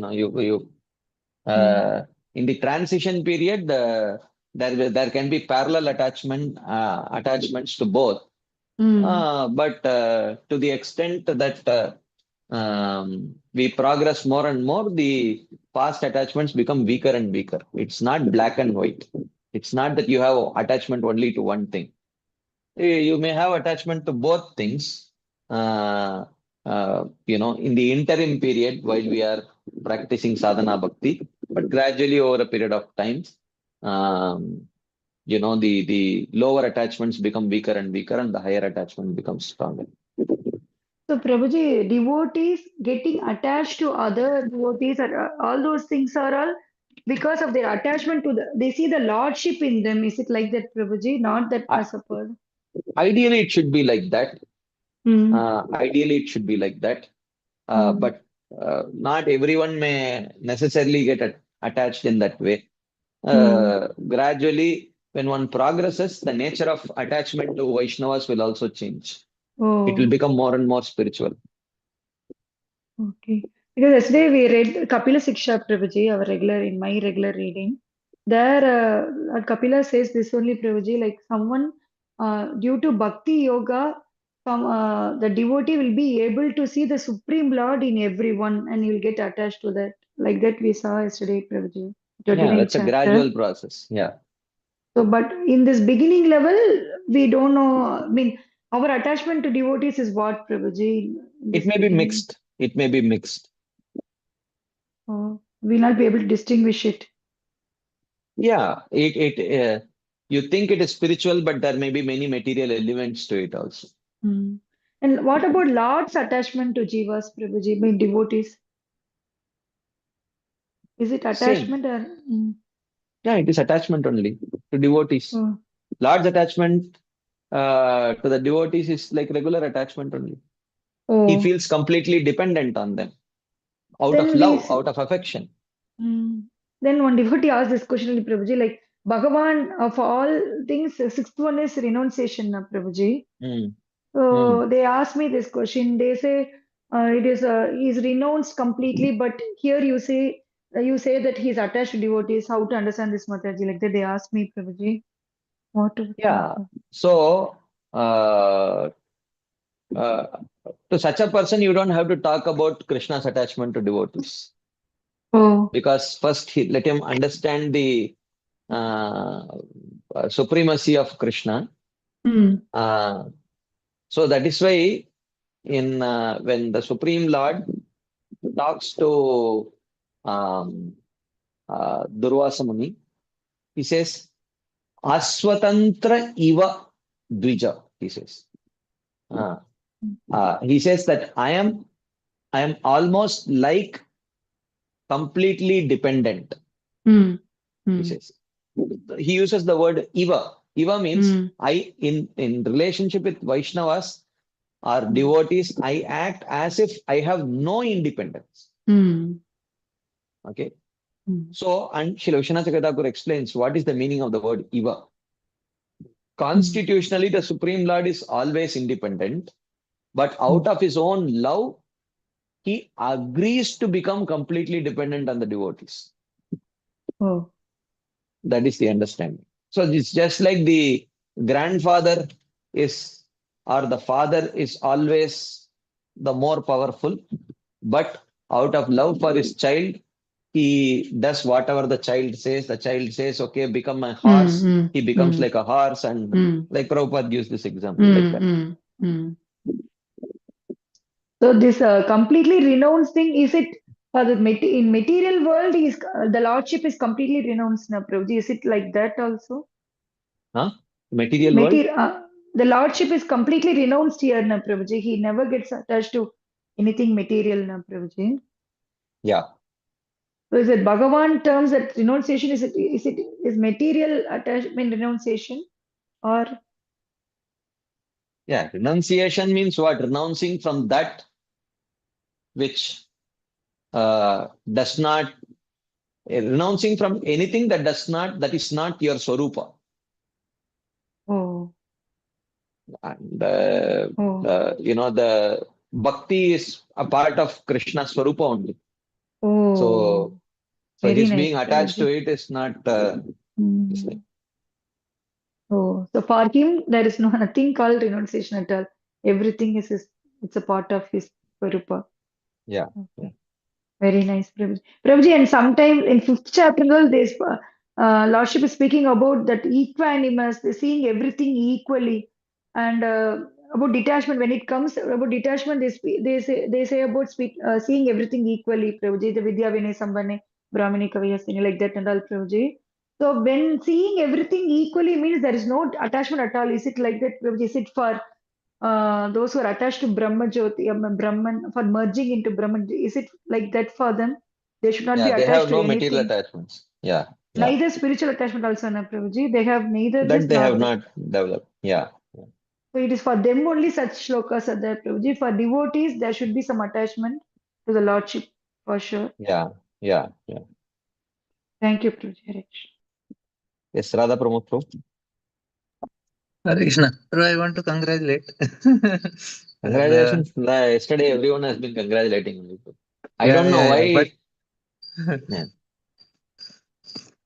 Hmm. in the transition period, there can be parallel attachments to both. Hmm. But to the extent that we progress more and more, the past attachments become weaker and weaker. It's not black and white. It's not that you have attachment only to one thing. You may have attachment to both things. In the interim period while we are practicing sadhana bhakti, but gradually over a period of time. Um, the lower attachments become weaker and weaker, and the higher attachment becomes stronger. So, Prabhuji, devotees getting attached to other devotees, all those things are all because of their attachment to they see the lordship in them. Is it like that, Prabhuji? Not that I, as a person. ideally, it should be like that. Mm, Ideally, it should be like that. mm, But not everyone may necessarily get attached in that way. mm. Gradually, when one progresses, the nature of attachment to Vaishnavas will also change. It will Oh, become more and more spiritual. okay. Because yesterday we read Kapila Siksha, Prabhuji, our regular in my regular reading. There, Kapila says this only, Prabhuji, like someone due to Bhakti Yoga, the devotee will be able to see the Supreme Lord in everyone and he will get attached to that. Like that we saw yesterday, Prabhuji, Yeah, 29th that's a chapter. gradual process. Yeah. So, but in this beginning level, we don't know. I mean, our attachment to devotees is what, Prabhuji, in It this may be beginning. mixed. It may be mixed. We'll not be able to distinguish it. Yeah, you think it is spiritual, but there may be many material elements to it also. Hmm. And what about Lord's attachment to Jivas, Prabhuji, by devotees? Is it Same. attachment or? Yeah, it is attachment only to devotees. Oh, Large attachment to the devotees is like regular attachment only. He oh. feels completely dependent on them out of Then love, out of affection. Hmm. Then one devotee asked this question to Prabhuji, like Bhagavan of all things, sixth one is renunciation, Prabhuji. Mm, mm. So they asked me this question. They say it is he's renounced completely, but here you say that he's attached to devotees. How to understand this, Mataji? Like that, they asked me, Prabhuji, what to think Yeah. of. So, uh, to such a person, you don't have to talk about Krishna's attachment to devotees Oh, because first let him understand the uh, supremacy of Krishna. hmm, Uh, so that is why when the Supreme Lord talks to um, Durvasa Muni, he says, Aswatantra iva dvija, he says. Uh, he says that I am almost like completely dependent, hmm, he hmm, says. He uses the word iva. Iva means hmm, in relationship with Vaishnavas or hmm, devotees, I act as if I have no independence. hmm, Okay. hmm, So, and Srila Vishwanath Chakravarti explains what is the meaning of the word iva. hmm. Constitutionally, the Supreme Lord is always independent, but Hmm. out of his own love, he agrees to become completely dependent on the devotees. Oh, That is the understanding. So it's just like the grandfather is, or the father is always the more powerful, but out of love for his child, he does whatever the child says. The child says, okay, become my hmm, horse. hmm, He becomes hmm, like a horse. And hmm, like Prabhupada gives this example like hmm, that. hmm, hmm. So this completely renounced thing, is it for the in material world is the lordship is completely renounced now, Prabhuji? Is it like that also? Huh? Material world? Mater the lordship is completely renounced here now, Prabhuji. He never gets attached to anything material now, Prabhuji. Yeah. So is it Bhagavan terms that renunciation is material attachment renunciation or Yeah. Renunciation means what? Renouncing from that which does not, renouncing from anything that is not your Swarupa. oh And oh the bhakti is a part of Krishna's Swarupa only. oh So, so very his nice, being attached to Prabhuji. it is not this Hmm. thing. Oh, so for him, there is no nothing called renunciation at all. Everything is his, it's a part of his Swarupa. Yeah. Yeah. Okay, very nice, Prabhuji. Prabhuji, and sometime in fifth chapter, this Lordship is speaking about that equanimous, seeing everything equally, and about detachment. When it comes about detachment, they say about seeing everything equally, Prabhuji. The Vidya Vinay Sambhane, Brahmini Kaviyasini, like that and all, Prabhuji. So when seeing everything equally means there is no attachment at all. Is it like that, Prabhuji? Is it for those who are attached to Brahma Jyoti, Brahman, for merging into Brahman? Is it like that for them? They should not be Yeah, they attached have to no material anything. attachments. Yeah, yeah. Neither spiritual attachment also, na Prabhuji. They have neither That this they nor have that. not developed. Yeah, So it is for them only such shlokas are there, Prabhuji. For devotees, there should be some attachment to the Lordship for sure. yeah, yeah, yeah. Thank you, Prabhuji. Hare Krishna. Yes, Radha Pramod Prabhu. Hare Krishna. Bro, I want to congratulate. Uh, Congratulations. Yesterday, everyone has been congratulating me. I yeah, don't know yeah, yeah. why.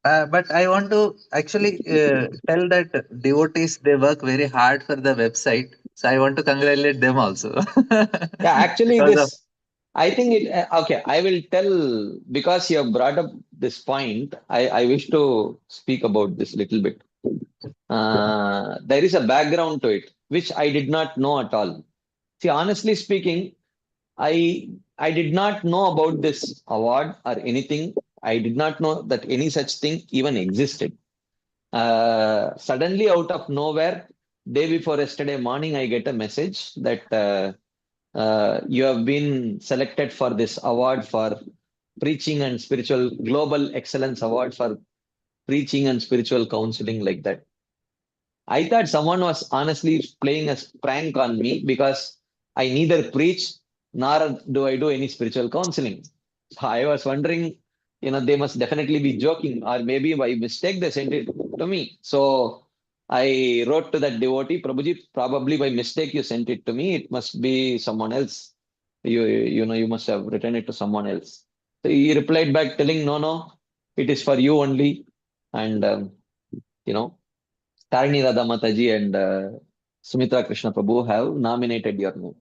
Yeah, But I want to actually tell that devotees they work very hard for the website. So I want to congratulate them also yeah, actually, because of I think okay, I will tell because you have brought up this point. I wish to speak about this little bit. There is a background to it, which I did not know at all. See, honestly speaking, I did not know about this award or anything. I did not know that any such thing even existed. Suddenly, out of nowhere, day before yesterday morning, I get a message that you have been selected for this award for preaching and spiritual global excellence award for preaching and spiritual counseling like that. I thought someone was honestly playing a prank on me because I neither preach nor do I do any spiritual counseling. So I was wondering, they must definitely be joking, or maybe by mistake they sent it to me. So I wrote to that devotee, Prabhuji, probably by mistake you sent it to me. It must be someone else. You must have written it to someone else. So he replied back telling, no, no, it is for you only. And you know. Tarini Radha Mataji and Sumitra Krishna Prabhu have nominated your name.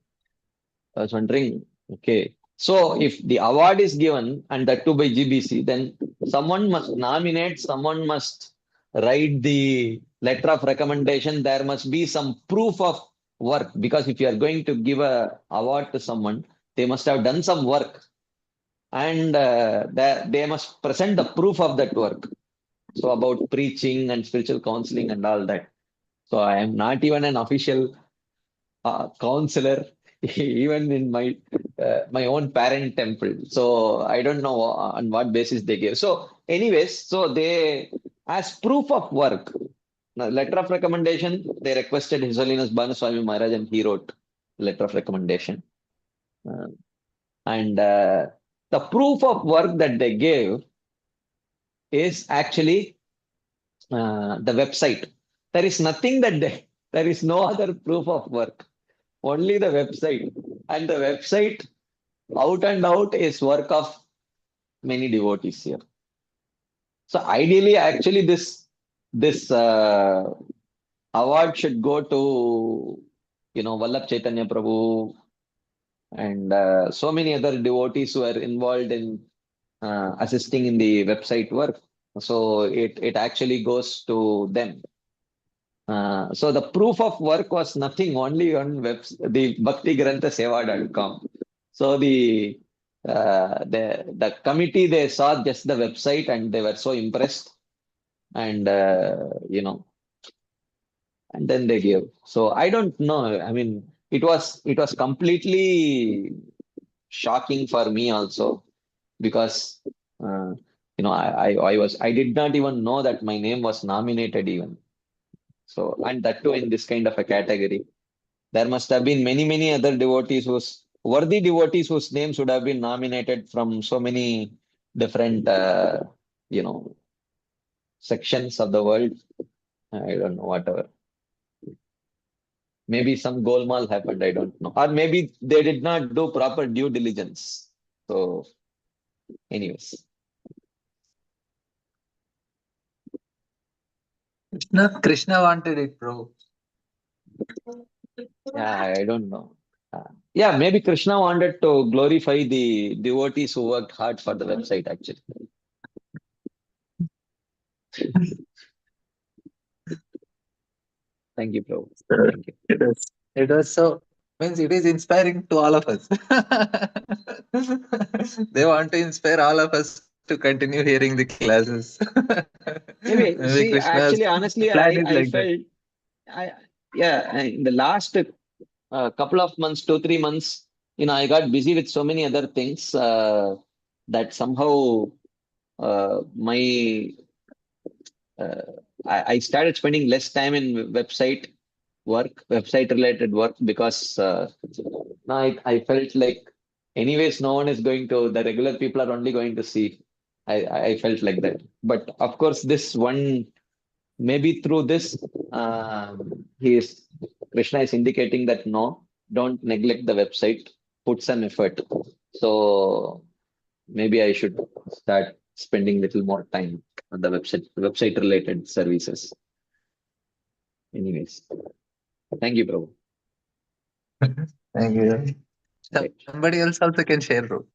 I was wondering, okay. So if the award is given and that too by GBC, then someone must nominate, someone must write the letter of recommendation. There must be some proof of work because if you are going to give a award to someone, they must have done some work and they must present the proof of that work. So about preaching and spiritual counseling and all that. So I am not even an official counselor, even in my own parent temple. So I don't know on what basis they gave. So, anyways, so they as proof of work, letter of recommendation, they requested His Holiness Bhanuswami Maharaj, and he wrote letter of recommendation. Uh, and the proof of work that they gave is actually the website. There is nothing there is no other proof of work, only the website. And the website, out and out, is work of many devotees here. So ideally, actually, this award should go to Vallabh Chaitanya Prabhu and so many other devotees who are involved in assisting in the website work. So it actually goes to them. So the proof of work was nothing, only on the bhaktigrantha.seva.com. So the committee, they saw just the website and they were so impressed, and and then they gave. So I don't know. I mean, it was completely shocking for me also because uh, I did not even know that my name was nominated even. So, and that too in this kind of a category. There must have been many, many other devotees whose worthy devotees whose names would have been nominated from so many different, you know, sections of the world. I don't know, whatever. Maybe some golmaal happened. I don't know. Or maybe they did not do proper due diligence. So, anyways, Krishna wanted it, bro. yeah, I don't know. Yeah, maybe Krishna wanted to glorify the devotees who worked hard for the website, actually. Thank you, bro. Thank you. It was so means it is inspiring to all of us. They want to inspire all of us to continue hearing the classes. Maybe Maybe see, Krishna's actually, honestly, plan is I like that. felt, in the last couple of months, 2, 3 months, I got busy with so many other things that somehow my uh, I started spending less time in website related work, because now I felt like, anyways, no one is going to, the regular people are only going to see. I felt like that. But of course, this one, maybe through this, he is, Krishna is indicating that no, don't neglect the website, put some effort. So maybe I should start spending little more time on the website related services. Anyways, thank you, Prabhu. Thank you. Right. Somebody else also can share, bro.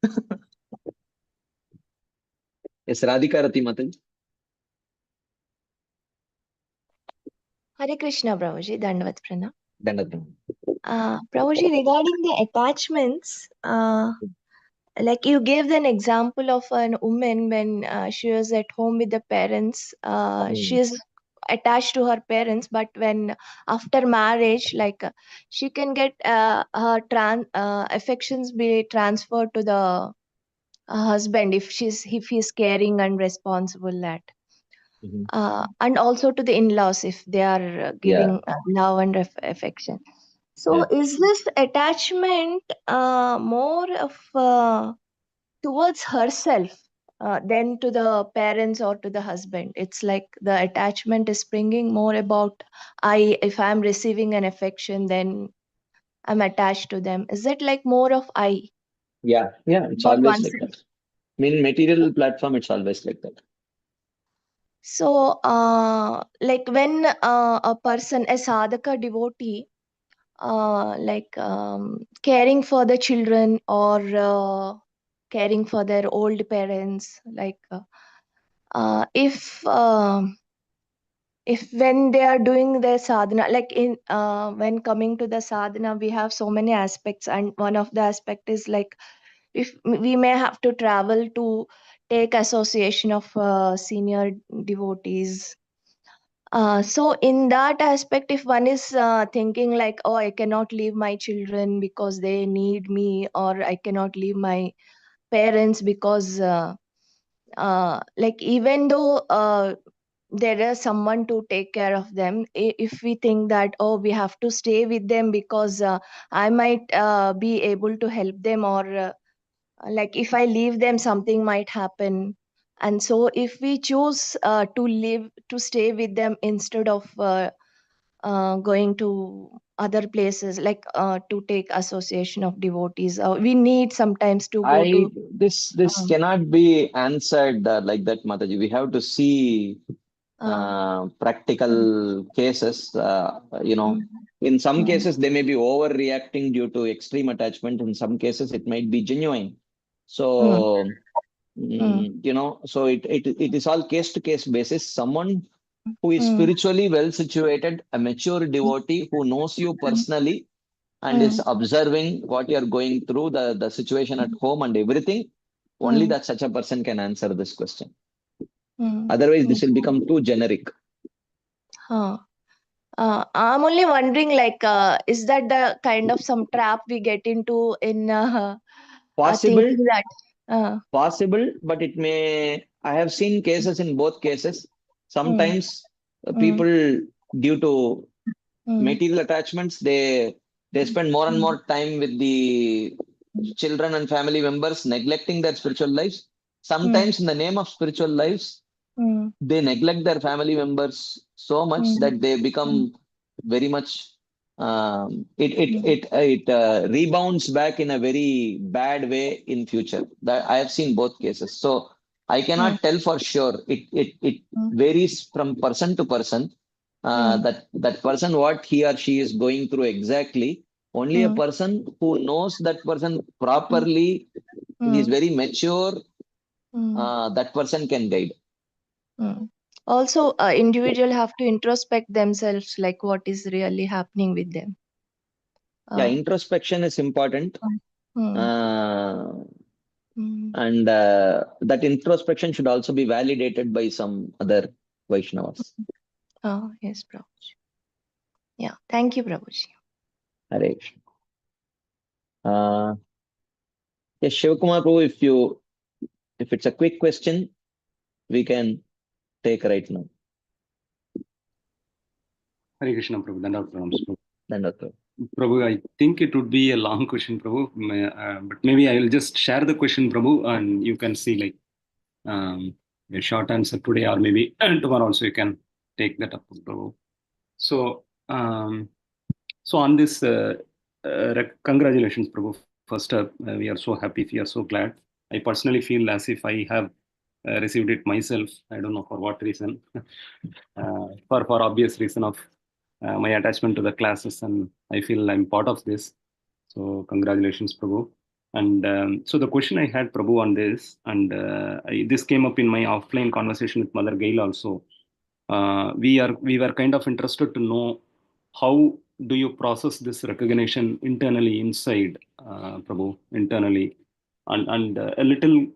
Yes, Radhika Rati Mataji. Hare Krishna, Prabhuji. Dandavat Pranam. Dandatam. Prabhuji, regarding the attachments, like you gave an example of an woman when she was at home with the parents, she is attached to her parents, but when after marriage, like she can get her affections be transferred to the husband if he's caring and responsible that. Mhm. And also to the in-laws if they are Yeah, giving love and affection. So yeah. is this attachment more of towards herself than to the parents or to the husband? It's like the attachment is bringing more about if I'm receiving an affection, then I'm attached to them. Is it like more of Yeah, it's about always like oneself? that. I mean, material platform, it's always like that. So, like when a person, a sadhaka devotee, caring for the children or caring for their old parents, like if when they are doing their sadhana, like in when coming to the sadhana, we have so many aspects, and one of the aspect is like if we may have to travel to take association of senior devotees. So in that aspect, if one is thinking like, oh, I cannot leave my children because they need me, or I cannot leave my parents because like even though there is someone to take care of them, if we think that, oh, we have to stay with them because I might be able to help them, or like if I leave them something might happen. And so if we choose to stay with them instead of going to other places, like to take association of devotees, we need sometimes to go I to this uh, cannot be answered like that, Mataji. We have to see uh, mm, practical cases. mm, In some mm, cases, they may be overreacting due to extreme attachment. In some cases, it might be genuine. mm, So, mm, so it is all case to case basis. Someone who is mm, spiritually well situated, a mature devotee who knows you mm, personally and is mm, observing what you're going through, the situation at home and everything, only mm, that such a person can answer this question. mm, Otherwise, mm, this will become too generic. huh. I'm only wondering, like, is that the kind of some trap we get into in Possible, thinking that? possible, but it may. I have seen cases in both cases. Mm, Sometimes mm, people, due to mm, material attachments, they spend more and mm, more time with the children and family members, neglecting their spiritual lives. mm, Sometimes, in the name of spiritual lives, mm, they neglect their family members so much mm, that they mm, become very much mm, it rebounds back in a very bad way in future. That I have seen both cases, so I mm, cannot tell for sure. It mm, varies from person to person. mm, That person, what he or she is going through exactly, only a mm, person who knows that person mm, properly, he is mm, very mature, mm, that person can guide. mm. Also, individual have to introspect themselves, like what is really happening with them. Yeah, Uh, introspection is important. mm, Uh, mm, and that introspection should also be validated by some other. Vaishnavas. Oh, yes, Prabhuji. Yeah, thank you, Prabhuji. Hare Krishna. Yes, Shivakumar Prabhu, if it's a quick question, we can take right now. Hare Krishna, Prabhu. Dandavat pranams, Prabhu. Dandavat. Prabhu, I think it would be a long question, Prabhu, but maybe I will just share the question, Prabhu, and you can see like a short answer today, or maybe tomorrow also you can take that up, Prabhu. So, so on this, congratulations, Prabhu. First up, we are so happy, we are so glad. I personally feel as if I have received it myself. I don't know for what reason, for obvious reason of my attachment to the classes, and I feel I'm part of this. So congratulations, Prabhu. And so the question I had, Prabhu, on this, and this came up in my offline conversation with Mother Gail also. We were kind of interested to know how do you process this recognition internally inside, Prabhu, internally, and a little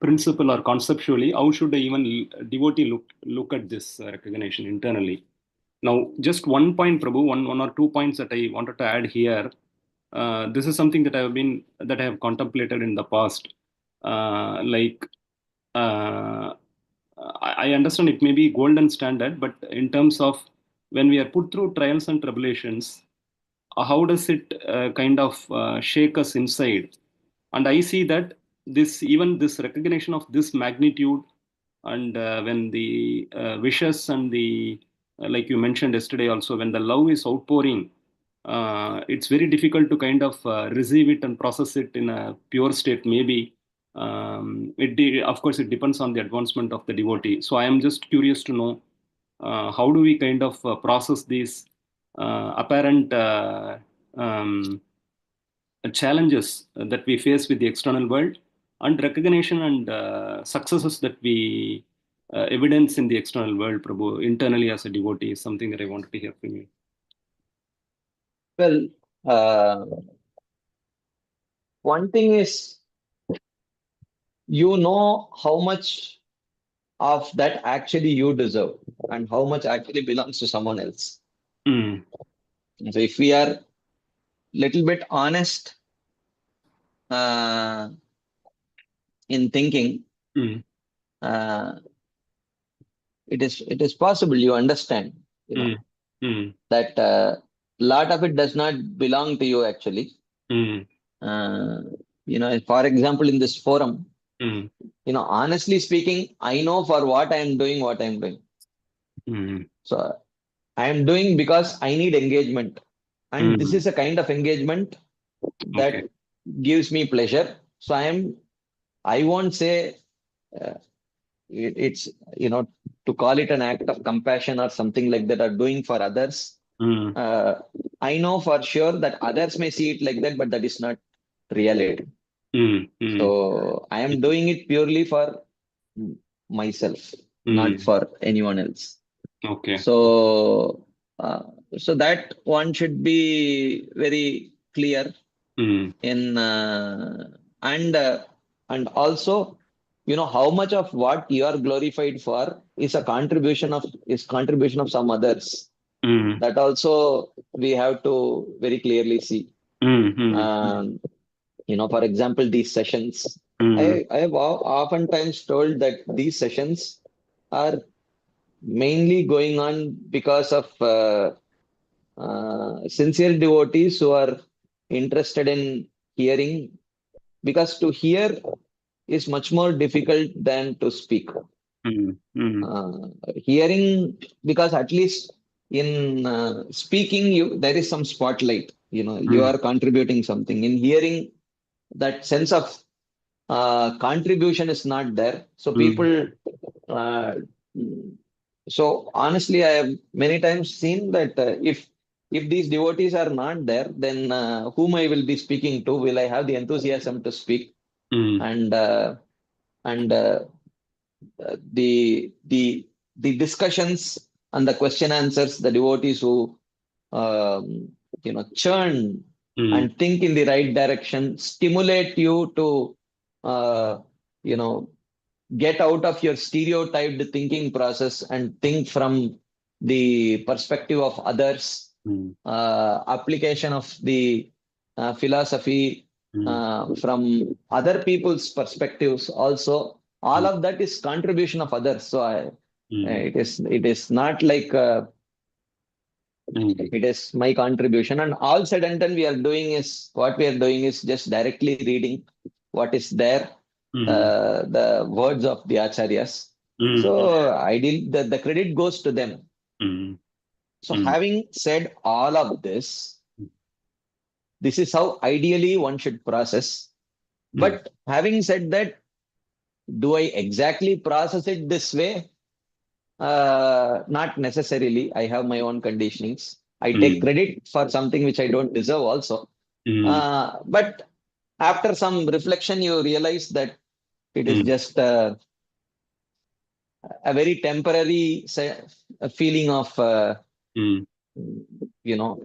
principle or conceptually, how should even devotee look at this recognition internally? Now, just one point, Prabhu, one or 2 points that I wanted to add here. This is something that I have contemplated in the past. Like, I understand it may be golden standard, but in terms of when we are put through trials and tribulations, how does it kind of shake us inside? And I see that this recognition of this magnitude, and when the wishes and the like you mentioned yesterday also, when the love is outpouring, it's very difficult to kind of receive it and process it in a pure state. Maybe of course it depends on the advancement of the devotee. So I am just curious to know how do we kind of process these apparent challenges that we face with the external world, and recognition and successes that we evidence in the external world, Prabhu, internally as a devotee, is something that I wanted to hear from you. Well, one thing is, you know how much of that actually you deserve and how much actually belongs to someone else. Mm, So if we are little bit honest uh, in thinking, mm, uh, it is possible you understand, mm, mm, that lot of it does not belong to you actually. mm, Uh, for example, in this forum, mm, honestly speaking, I know for what I am doing what I am doing. mm. So I am doing because I need engagement. And this Mm. is a kind of engagement Okay. that gives me pleasure. So I won't say uh, it's, to call it an act of compassion or something like that, or doing for others. Mm, Uh, I know for sure that others may see it like that, but that is not reality. mm, mm, So I am doing it purely for myself, not mm. for anyone else. Okay. So, uh, so that one should be very clear Mm, in, and also, how much of what you are glorified for is contribution of some others. mm, That also we have to very clearly see. mm, mm, Um, for example, these sessions. mm, I have oftentimes told that these sessions are mainly going on because of sincere devotees who are interested in hearing, because to hear is much more difficult than to speak. mm, mm, Hearing, because at least in speaking, there is some spotlight. You mm, are contributing something. In hearing, that sense of contribution is not there. So mm, people. Uh, so honestly, I have many times seen that if these devotees are not there, then whom I will be speaking to? Will I have the enthusiasm to speak? mm, And and the discussions and the question answers, the devotees who churn mm, and think in the right direction, stimulate you to uh, you know get out of your stereotyped thinking process and think from the perspective of others, application of the philosophy from other people's perspectives also. All of that is contribution of others. So it is not like it is my contribution. And all said and done, what we are doing is just directly reading what is there, the words of the acharyas. So ideally, the credit goes to them. So having said all of this is how ideally one should process. But having said that, do I exactly process it this way? Not necessarily. I have my own conditionings. I take credit for something which I don't deserve also. But after some reflection, you realize that it is just a very temporary feeling of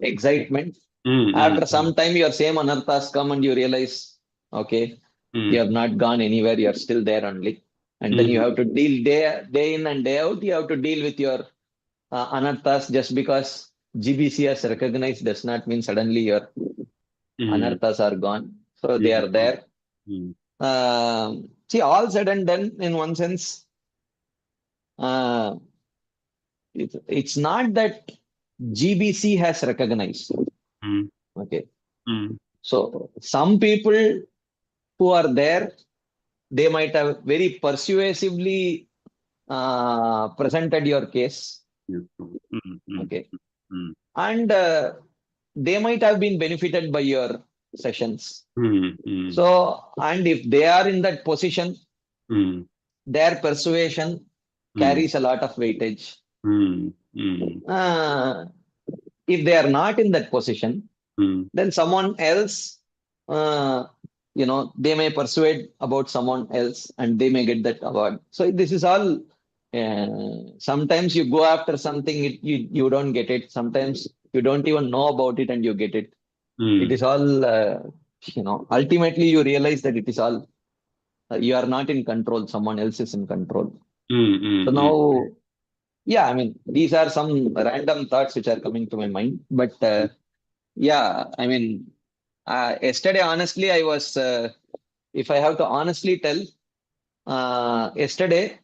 excitement. After some time, your same anarthas come and you realize, okay, you have not gone anywhere. You are still there only. And then you have to deal day in and day out. You have to deal with your anarthas. Just because GBC has recognized does not mean suddenly your anarthas are gone. So they are there. See, all said and done, in one sense, it's not that GBC has recognized. Okay. So some people who are there, they might have very persuasively presented your case. Okay. And they might have been benefited by your sessions. So, and if they are in that position, their persuasion carries a lot of weightage. If they are not in that position, then someone else, they may persuade about someone else and they may get that award. So this is all, sometimes you go after something, you don't get it. Sometimes you don't even know about it and you get it. It is all, ultimately you realize that it is all, you are not in control. Someone else is in control. So now, yeah, I mean, these are some random thoughts which are coming to my mind. But yeah, I mean, yesterday, honestly, I was, if I have to honestly tell, yesterday,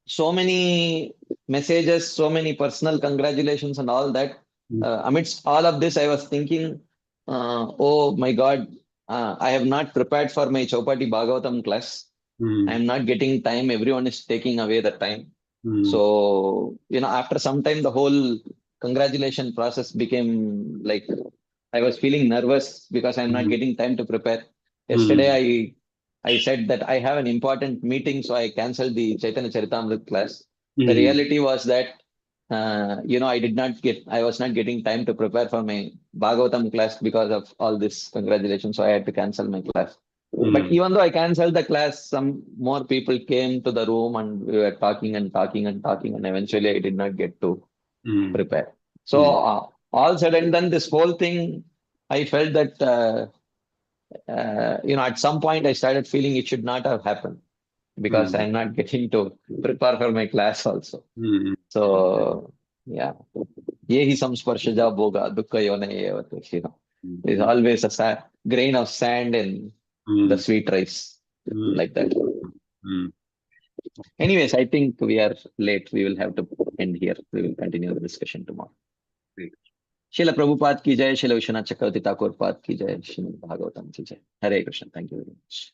so many messages, so many personal congratulations and all that. Amidst all of this, I was thinking, oh my God, I have not prepared for my Chaupati Bhagavatam class. I am not getting time. Everyone is taking away the time. So, after some time, the whole congratulation process became like, I was feeling nervous because I'm not getting time to prepare. Yesterday, I said that I have an important meeting, so I canceled the Chaitanya Charitamrita class. The reality was that, I was not getting time to prepare for my Bhagavatam class because of all this congratulations. So I had to cancel my class. But even though I canceled the class, some more people came to the room and we were talking and talking and talking, and eventually I did not get to prepare. So all said and done, this whole thing, I felt that at some point I started feeling it should not have happened because I'm not getting to prepare for my class also. So yeah, yehi samsparshaja bhoga dukkha yone evate. There's always a grain of sand in the sweet rice, like that. Anyways, I think we are late. We will have to end here. We will continue the discussion tomorrow. Srila Prabhupada ki jai, Srila Vishwanath Chakravarti Thakur Pad ki jai, Srimad Bhagavatam ki jai. Hare Krishna. Thank you very much.